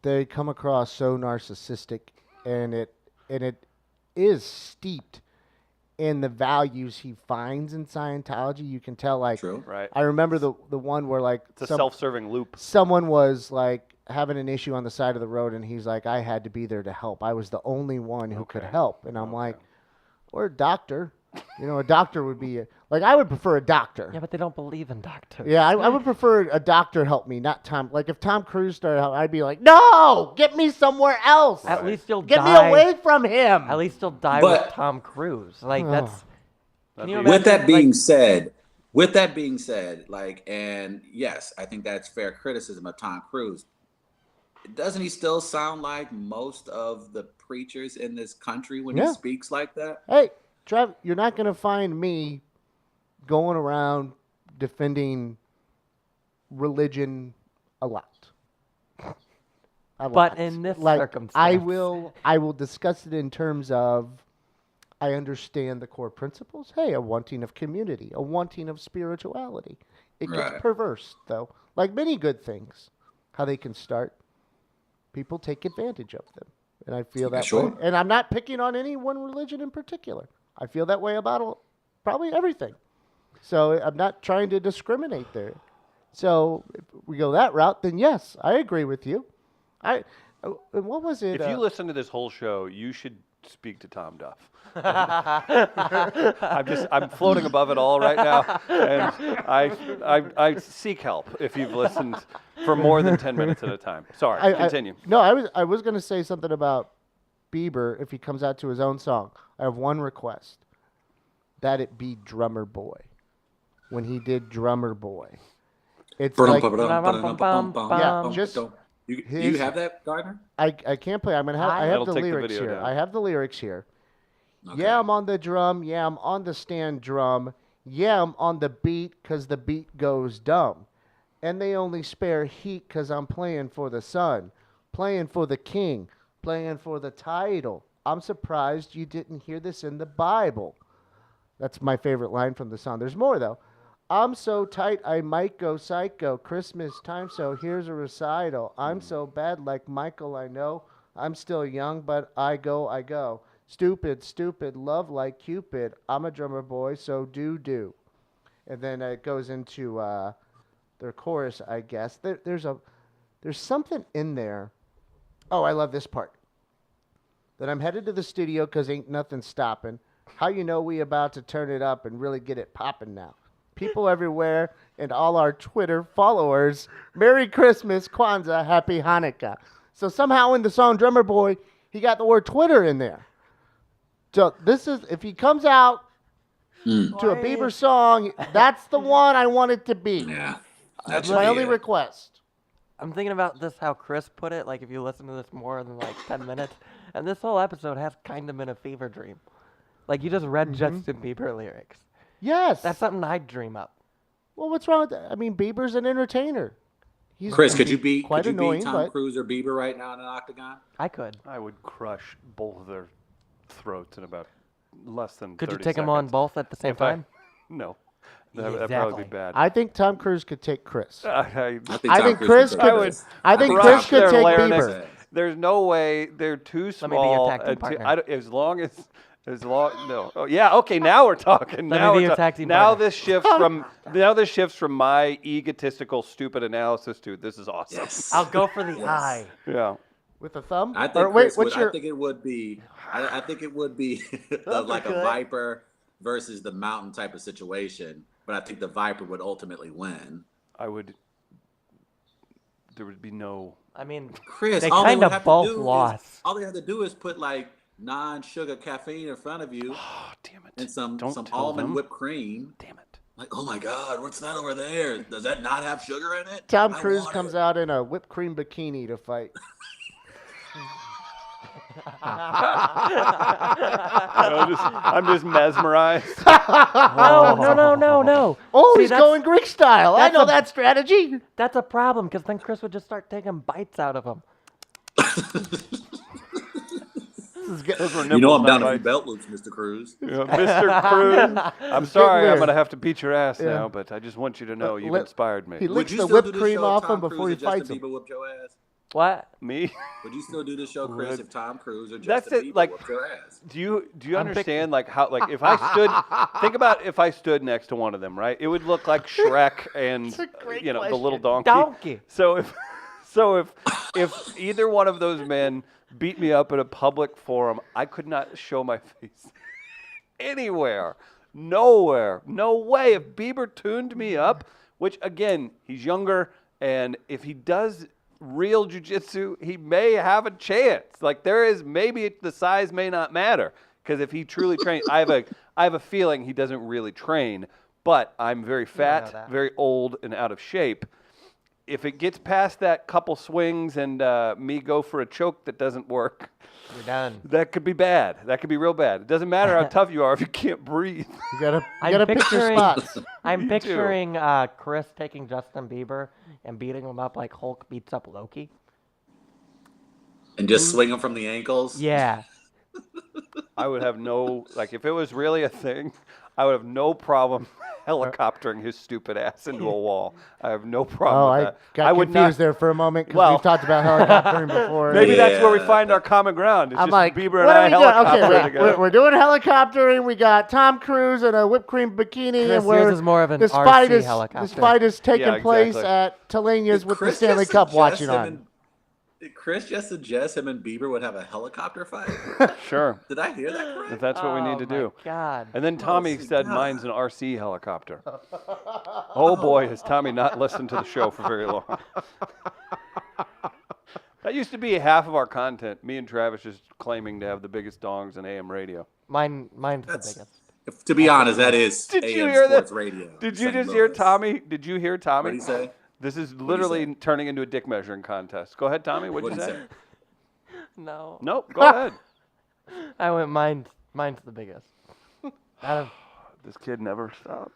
B: they come across so narcissistic, and it is steeped in the values he finds in Scientology. You can tell, like,
C: True.
A: Right.
B: I remember the one where like
A: It's a self-serving loop.
B: someone was like having an issue on the side of the road, and he's like, I had to be there to help. I was the only one who could help. And I'm like, or a doctor. You know, a doctor would be like, I would prefer a doctor.
D: Yeah, but they don't believe in doctors.
B: Yeah, I would prefer a doctor help me, not Tom. Like if Tom Cruise started helping, I'd be like, no, get me somewhere else.
D: At least you'll
B: Get
D: die.
B: me away from him.
D: At least you'll die
C: But-
D: with Tom Cruise. Like that's. Can you
A: With
C: With that
D: imagine,
C: being
D: like,
C: said, with that being said, like, and yes, I think that's fair criticism of Tom Cruise. Doesn't he still sound like most of the preachers in this country when he
B: Yeah.
C: speaks like that?
B: Hey, Trev, you're not going to find me going around defending religion a lot.
D: But in this
B: like,
D: circumstance,
B: I will discuss it in terms of I understand the core principles. Hey, a wanting of community, a wanting of spirituality. It gets
C: Right.
B: perverse, though. Like many good things, how they can start, people take advantage of them. And I feel that
C: Sure.
B: way. And I'm not picking on any one religion in particular. I feel that way about probably everything. So I'm not trying to discriminate there. So if we go that route, then yes, I agree with you. And what was it?
A: If you listen to this whole show, you should speak to Tom Duff. I'm floating above it all right now, and I seek help if you've listened for more than 10 minutes at a time. Sorry, continue.
B: I was going to say something about Bieber if he comes out to his own song. I have one request, that it be Drummer Boy. When he did Drummer Boy, it's like
C: Yeah,
B: just
C: do you have that, Gardner?
B: I can't play. I have
A: That'll
B: the
A: take the
B: lyrics
A: video
B: here.
A: down.
B: I have the lyrics here.
C: Okay.
B: Yeah, I'm on the drum. Yeah, I'm on the stand drum. Yeah, I'm on the beat because the beat goes dumb. And they only spare heat because I'm playing for the sun, playing for the king, playing for the title. I'm surprised you didn't hear this in the Bible. That's my favorite line from the song. There's more, though. I'm so tight I might go psycho. Christmas time, so here's a recital. I'm so bad like Michael, I know. I'm still young, but I go. Stupid, love like Cupid. I'm a drummer boy, so do. And then it goes into their chorus, I guess. There's something in there. Oh, I love this part. That I'm headed to the studio because ain't nothing stopping. How you know we about to turn it up and really get it popping now? People everywhere and all our Twitter followers, Merry Christmas, Kwanzaa, Happy Hanukkah. So somehow in the song Drummer Boy, he got the word Twitter in there. So this is, if he comes out to a Bieber song, that's the one I want it to be.
C: Yeah.
B: That's my only request.
D: I'm thinking about this, how Chris put it, like if you listen to this more than like 10 minutes, and this whole episode has kind of been a fever dream. Like you just read Justin Bieber lyrics.
B: Yes.
D: That's something I'd dream up.
B: Well, what's wrong with that? I mean, Bieber's an entertainer. He's
C: Chris, could you beat
B: annoying,
C: Tom
B: but
C: Cruise or Bieber right now in an octagon?
D: I could.
A: I would crush both of their throats in about less than
D: Could
A: 30
D: you take them on
A: seconds.
D: both at the same
A: If I-
D: time?
A: No. That'd probably
D: Exactly.
A: be bad.
B: I think Tom Cruise could take Chris.
C: I
B: I
C: Tom
B: think
C: Cruise
B: Chris
C: could
B: could-
C: do this.
B: I think
A: Crush
B: Chris could
A: their
B: take
A: larynx.
B: Bieber.
A: There's no way they're too
D: Let me be your
A: small.
D: tag team partner.
A: No. Oh, yeah. Okay. Now we're talking.
D: Let
A: Now
D: me be
A: we're
D: your
A: ta-
D: tag team
A: Now
D: partner.
A: this shifts from my egotistical, stupid analysis to this is awesome.
C: Yes.
D: I'll go for the
C: Yes.
D: eye.
A: Yeah.
B: With a thumb?
C: I think
B: Or wait,
C: Chris
B: what's
C: would,
B: your?
C: I think it would be. I think it would be like a
D: good.
C: viper versus the mountain type of situation. But I think the viper would ultimately win.
A: There would be no.
D: I mean,
C: Chris,
D: they
C: all they
D: kind
C: would
D: of
C: have to
D: both
C: do
D: lost.
C: is all they have to do is put like non-sugar caffeine in front of you
A: Oh, damn it.
C: and some
A: Don't tell
C: almond
A: them.
C: whipped cream.
A: Damn it.
C: Like, oh my God, what's that over there? Does that not have sugar in it?
B: Tom
C: I
B: Cruise
C: want
B: comes
C: it.
B: out in a whipped cream bikini to fight.
A: I'm just mesmerized.
D: No.
B: Oh,
D: See,
B: he's
D: that's-
B: going Greek style. I
D: that's
B: know
D: a-
B: that strategy.
D: That's a problem, because then Chris would just start taking bites out of him.
A: Those were
C: You know I'm
A: nipples,
C: down
A: not
C: a few
A: bites.
C: belt loops, Mr. Cruz.
A: Yeah, Mr. Cruz, I'm sorry
B: weird.
A: I'm going to have to beat your ass
B: Yeah.
A: now, but I just want you to know you've
B: let-
A: inspired me.
B: he
C: Would
B: licks
C: you
B: the
C: still
B: whipped
C: do this
B: cream
C: show
B: off
C: if Tom
B: him before
C: Cruise
B: he
C: or Justin
B: fights him.
C: Bieber whooped your ass?
D: What?
A: Me?
C: Would you still do this show, Chris,
A: Would-
C: if Tom Cruise or
A: That's
C: Justin
A: it,
C: Bieber
A: like-
C: whooped your ass?
A: Do you
D: I'm
A: understand like how like if I stood think about if I stood next to one of them, right? It would look like Shrek and
B: That's a great
A: the little
B: question.
A: donkey.
D: Donkey.
A: So if if either one of those men beat me up in a public forum, I could not show my face anywhere. Nowhere. No way. If Bieber tuned me up, which again, he's younger, and if he does real jiu-jitsu, he may have a chance. Like there is, maybe the size may not matter. Because if he truly trains, I have a feeling he doesn't really train, but I'm very fat, very old, and out of shape. If it gets past that couple swings and me go for a choke that doesn't work,
D: You're done.
A: that could be bad. That could be real bad. It doesn't matter how tough you are if you can't breathe.
B: You gotta pick your spots.
D: I'm
A: You
D: picturing Chris taking Justin Bieber and beating him up like Hulk beats up Loki.
C: And just swing him from the ankles.
D: Yeah.
A: I would have no, like, if it was really a thing, I would have no problem helicoptering his stupid ass into a wall. I have no problem
B: Oh,
A: with
B: I
A: that.
B: got
A: would
B: confused
A: not,
B: there for a moment because
A: Well-
B: we've talked about helicoptering before.
A: Maybe that's where we
C: Yeah.
A: find our common ground. It's
B: I'm
A: just
B: like,
A: Bieber and
B: what
A: I
B: are we doing?
A: helicopter
B: Okay,
A: together.
B: we're doing helicoptering. We got Tom Cruise in a whipped cream bikini,
D: Chris,
B: and we're
D: yours is more of an
B: this
D: RC
B: fight is
D: helicopter.
B: this fight is taking
A: Yeah,
B: place
A: exactly.
B: at Telania's
C: Did
B: with the
C: Chris
B: Stanley
C: just
B: Cup
C: suggest
B: watching
C: him
B: on.
C: and- Did Chris just suggest him and Bieber would have a helicopter fight?
A: Sure,
C: Did I hear that correct?
A: if that's what we need to do.
D: God.
A: And then Tommy
C: my
A: said,
C: God.
A: mine's an RC helicopter. Oh boy, has Tommy not listened to the show for very long. That used to be half of our content. Me and Travis just claiming to have the biggest dongs in AM radio.
D: Mine's
C: That's-
D: the biggest.
C: To be honest, that is
A: Did
C: AM
A: you hear
C: Sports
A: that?
C: Radio.
A: Did you
C: St.
A: just hear
C: Louis.
A: Tommy? Did you hear Tommy?
C: What'd he say?
A: This is
C: he
A: literally
C: say?
A: turning into a dick measuring contest. Go ahead, Tommy. What'd
C: What'd
A: you
C: he
A: say?
C: say?
D: No.
A: Nope. Go ahead.
D: I went mine's the biggest. Out of
A: This kid never stops.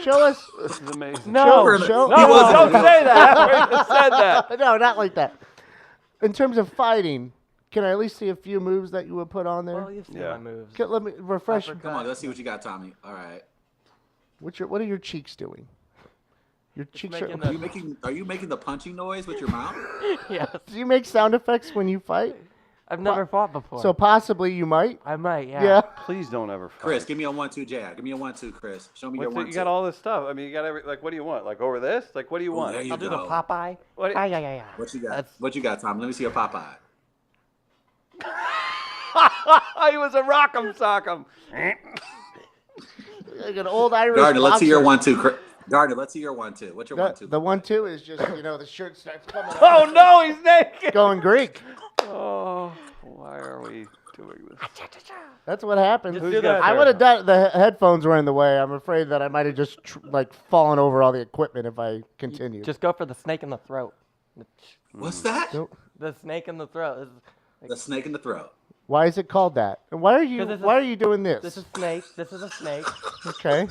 B: Show us.
A: This is amazing.
D: no.
B: Show.
A: No, don't say that. I just said that.
B: No, not like that. In terms of fighting, can I at least see a few moves that you would put on there?
D: Well, you've seen
A: Yeah.
D: my moves.
B: Let me refresh.
D: I forgot.
C: Come on, let's see what you got, Tommy. All right.
B: What are your cheeks doing? Your cheeks are.
D: making
C: Are you making the punching noise with your mouth?
D: Yes.
B: Do you make sound effects when you fight?
D: I've never fought before.
B: So possibly you might.
D: I might, yeah.
B: Yeah.
A: Please don't ever fight.
C: Chris, give me a 1-2 jab. Give me a 1-2, Chris. Show me
A: What's
C: your
A: it-
C: 1-2.
A: you got all this stuff. I mean, you got like, what do you want? Like over this? Like, what do you want?
C: there you
D: I'll do the
C: go.
D: Popeye.
A: What-
D: Yeah.
C: What you got?
D: That's-
C: What you got, Tom? Let me see a Popeye.
A: He was a rock'em sock'em.
B: Like an old Irish.
C: Gardner, let's see your
B: boxer.
C: 1-2. Gardner, let's see your 1-2. What's your 1-2?
B: The 1-2 is just the shirt starts coming.
A: Oh
B: out.
A: no, he's naked.
B: Going Greek.
A: Oh, why are we doing this?
B: That's what happens.
D: Just do that.
B: I would have done. The headphones were in the way. I'm afraid that I might have just fallen over all the equipment if I continued.
D: Just go for the snake in the throat.
C: What's that?
B: Nope.
D: The snake in the throat.
C: The snake in the throat.
B: Why is it called that? And why are you?
D: 'Cause this is-
B: Why are you doing this?
D: This is snake. This is a snake.
B: Okay.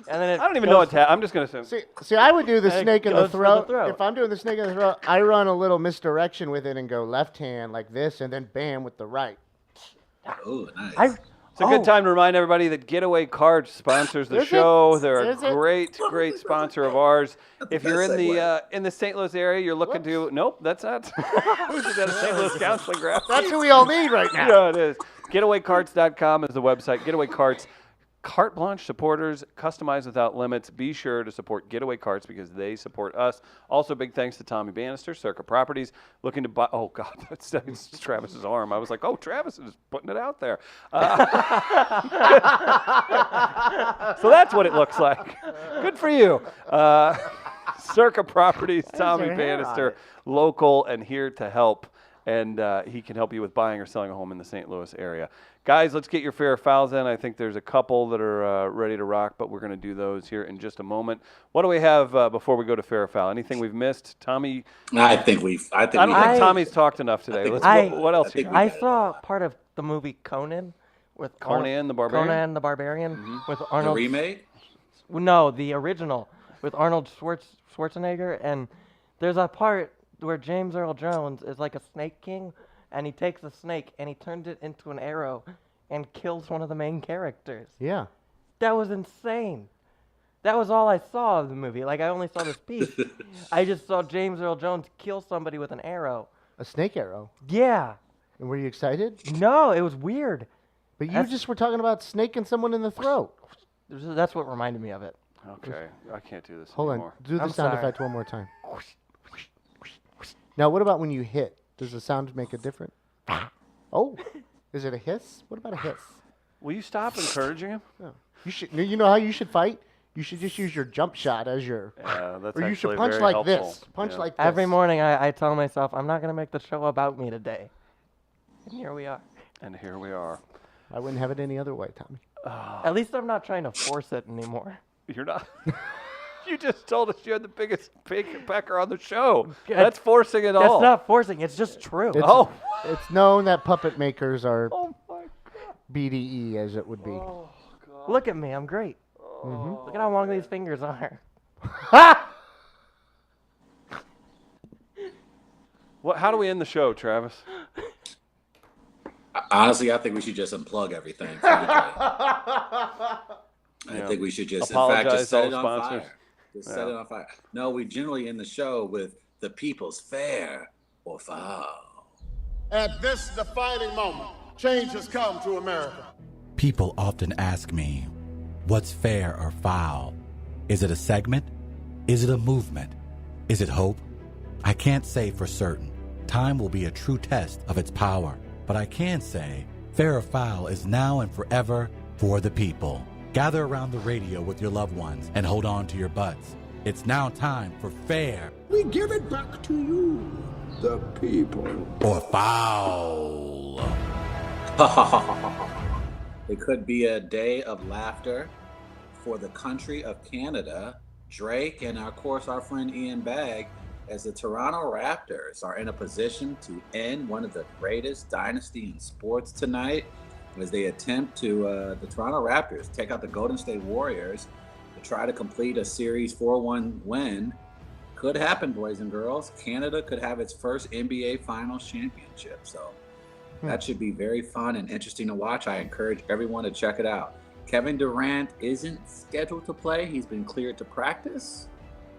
D: And then it
A: I don't even know what's happening. I'm just gonna assume.
B: See, I would do the
D: And it
B: snake in the
D: goes for the
B: throat.
D: throat.
B: If I'm doing the snake in the throat, I run a little misdirection with it and go left hand like this, and then bam with the right.
C: Oh, nice.
A: It's a good time to remind everybody that Getaway Cards sponsors the
B: Is it?
A: show. They're
B: Is
A: a
B: it?
A: great sponsor of ours. If you're
C: best
A: in the St. Louis area, you're looking to. Nope, that's not. We just had a St. Louis counseling graph.
B: That's who we all need right now.
A: Yeah, it is. GetawayCarts.com is the website. Getaway Carts, carte blanche supporters, customized without limits. Be sure to support Getaway Carts because they support us. Also, big thanks to Tommy Bannister, Circa Properties, looking to buy. Oh God, that's Travis's arm. I was like, oh, Travis is putting it out there. So that's what it looks like. Good for you. Circa Properties, Tommy
B: your hair on
A: Bannister,
B: it?
A: local and here to help. And he can help you with buying or selling a home in the St. Louis area. Guys, let's get your fair fouls in. I think there's a couple that are ready to rock, but we're going to do those here in just a moment. What do we have before we go to fair or foul? Anything we've missed? Tommy?
C: I think we've. I think
A: I don't
C: we
A: think
D: I-
A: Tommy's talked enough today.
C: think-
A: What else
C: I
A: you
C: think
A: got?
C: we
D: I
C: got it.
D: saw part of the movie Conan with
A: Conan the Barbarian? Mm-hmm.
D: Conan the Barbarian with
C: the
D: Arnold.
C: remake.
D: No, the original with Arnold Schwarzenegger, and there's a part where James Earl Jones is like a snake king, and he takes a snake and he turns it into an arrow and kills one of the main characters.
B: Yeah.
D: That was insane. That was all I saw of the movie. Like, I only saw this piece. I just saw James Earl Jones kill somebody with an arrow.
B: A snake arrow.
D: Yeah.
B: And were you excited?
D: No, it was weird.
B: But you
D: That's-
B: just were talking about snaking someone in the throat.
D: That's what reminded me of it.
A: Okay, I can't do this
B: Hold
A: anymore.
B: on. Do the
D: I'm
B: sound
D: sorry.
B: effect one more time. Now, what about when you hit? Does the sound make a difference? Oh, is it a hiss? What about a hiss?
A: Will you stop encouraging him?
B: Oh. You should. You know how you should fight? You should just use your jump shot as your.
A: Yeah, that's
B: Or you should
A: actually
B: punch
A: very
B: like
A: helpful.
B: this. Punch
A: Yeah.
B: like this.
D: Every morning I tell myself, I'm not going to make the show about me today. And here we are.
A: And here we are.
B: I wouldn't have it any other way, Tommy.
D: At least I'm not trying to force it anymore.
A: You're not. You just told us you had the biggest pecker on the show.
D: Yeah,
A: That's forcing it all.
D: That's not forcing. It's just true.
B: It's,
A: Oh.
B: It's known that puppet makers are
A: Oh my
B: BDE, as it would be.
A: God.
D: Look at me. I'm great.
B: Mm-hmm.
D: Look at how long these fingers are.
A: What? How do we end the show, Travis?
C: Honestly, I think we should just unplug everything. I think we should just, in fact,
A: Apologize
C: just set
A: to
C: it
A: all
C: on
A: sponsors.
C: fire. Just set it on fire. No, we generally end the show with the people's fair or foul.
E: At this defining moment, change has come to America.
F: People often ask me, what's fair or foul? Is it a segment? Is it a movement? Is it hope? I can't say for certain. Time will be a true test of its power. But I can say, fair or foul is now and forever for the people. Gather around the radio with your loved ones and hold on to your butts. It's now time for fair
E: We give it back to you, the people.
F: or foul.
C: It could be a day of laughter for the country of Canada, Drake, and of course our friend Ian Bagg, as the Toronto Raptors are in a position to end one of the greatest dynasty in sports tonight, as they attempt to, the Toronto Raptors take out the Golden State Warriors to try to complete a Series 4-1 win. Could happen, boys and girls. Canada could have its first NBA Finals championship. So that should be very fun and interesting to watch. I encourage everyone to check it out. Kevin Durant isn't scheduled to play. He's been cleared to practice.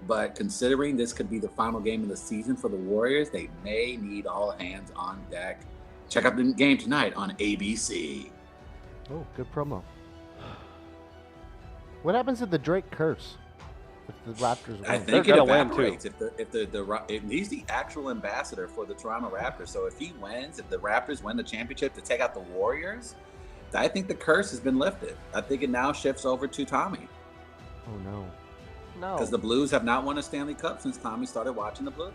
C: But considering this could be the final game of the season for the Warriors, they may need all hands on deck. Check out the game tonight on ABC.
B: Oh, good promo. What happens if the Drake curse? If the Raptors win?
C: I
A: They're
C: think it
A: gonna win, too.
C: evaporates if he's the actual ambassador for the Toronto Raptors. So if he wins, if the Raptors win the championship to take out the Warriors, I think the curse has been lifted. I think it now shifts over to Tommy,
B: Oh no.
D: No.
C: because the Blues have not won a Stanley Cup since Tommy started watching the Blues.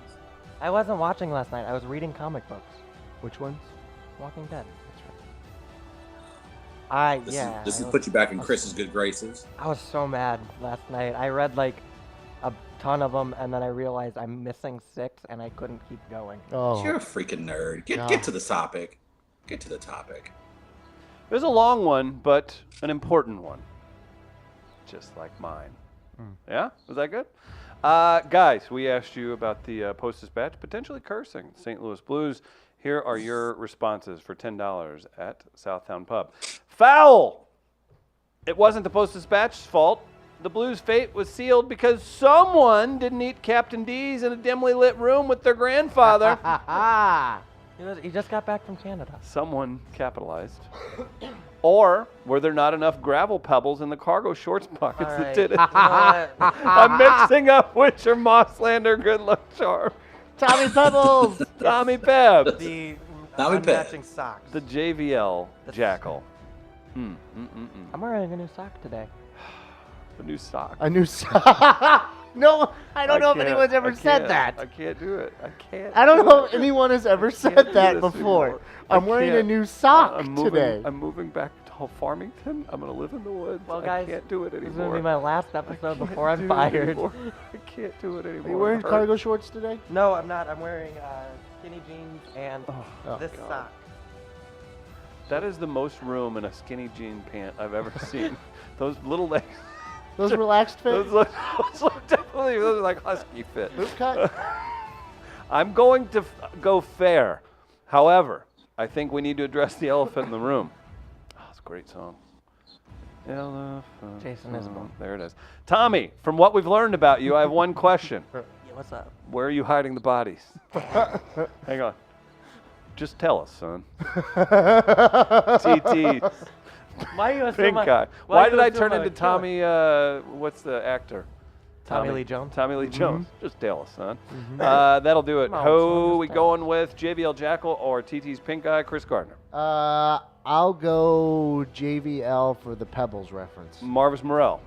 D: I wasn't watching last night. I was reading comic books.
B: Which ones?
D: Walking Dead. That's right.
C: This
D: I
C: has
D: was-
C: put you back in Chris's good graces.
D: I was so mad last night. I read like a ton of them, and then I realized I'm missing 6, and I couldn't keep going.
B: Oh.
C: You're a freaking nerd.
B: God.
C: Get to the topic. Get to the topic.
A: It was a long one, but an important one. Just like mine. Yeah? Was that good? Guys, we asked you about the Post-Dispatch potentially cursing St. Louis Blues. Here are your responses for $10 at Southtown Pub. Foul! It wasn't the Post-Dispatch's fault. The Blues' fate was sealed because someone didn't eat Captain D's in a dimly lit room with their grandfather.
B: Ah.
D: He just got back from Canada.
A: Someone capitalized. Or were there not enough gravel pebbles in the cargo shorts pockets
D: All
A: that
D: right.
A: did it?
D: You know what?
A: I'm mixing up Witcher Mosslander Good Luck Charm.
B: Tommy Pebbles.
A: Tommy Peb.
D: The
C: Now we
D: unmatching socks.
A: The JVL Jackal.
D: I'm wearing a new sock today.
A: The new sock.
B: A new No, I don't know if
A: can't-
B: anyone's ever
A: I
B: said
A: can't-
B: that.
A: I can't do it. I can't.
B: I don't
A: do
B: know
A: it.
B: if anyone has ever
A: I
B: said
A: can't do
B: that
A: this
B: before.
A: anymore. I
B: I'm wearing a
A: can't.
B: new sock
A: I'm moving,
B: today.
A: I'm moving back to Farmington. I'm gonna live in the woods.
D: Well, guys,
A: I can't do it
D: This is
A: anymore.
D: gonna be my last episode
A: Can't
D: before I'm
A: do it
D: fired.
A: anymore. I can't do it anymore.
B: Are you wearing
A: It hurts.
B: cargo shorts today?
D: No, I'm not. I'm wearing skinny jeans and
B: Oh,
D: this
A: God.
D: sock.
A: That is the most room in a skinny jean pant I've ever seen. Those little legs.
B: Those relaxed fit?
A: Those look definitely. Those are like husky fit.
B: Boot cut?
A: I'm going to go fair. However, I think we need to address the elephant in the room. Oh, it's a great song. Elephant.
D: Jason Isbell.
A: There it is. Tommy, from what we've learned about you, I have one question.
D: Yeah, what's up?
A: Where are you hiding the bodies? Hang on. Just tell us, son. TT.
D: Why are you
A: Pink eye. Why did I turn into Tommy, what's the actor?
D: Tommy Lee Jones.
A: Tommy Lee
B: Mm-hmm.
A: Jones. Just Dale, son. That'll do it.
D: Come on,
A: Who
D: slow
A: we
D: this
A: going with? JVL Jackal or TT's Pink Eye? Chris Gardner.
B: I'll go JVL for the Pebbles reference.
A: Marvis Morel.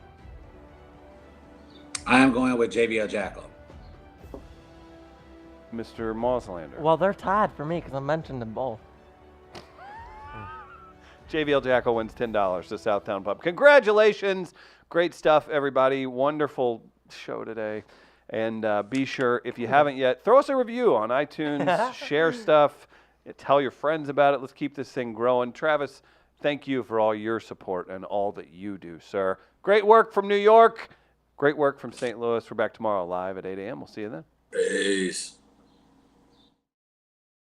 C: I am going with JVL Jackal.
A: Mr. Moslander.
D: Well, they're tied for me because I mentioned them both.
A: JVL Jackal wins $10 to Southtown Pub. Congratulations. Great stuff, everybody. Wonderful show today. And be sure, if you haven't yet, throw us a review on iTunes. Share stuff. Tell your friends about it. Let's keep this thing growing. Travis, thank you for all your support and all that you do, sir. Great work from New York. Great work from St. Louis. We're back tomorrow live at 8 a.m. We'll see you then.
C: Peace.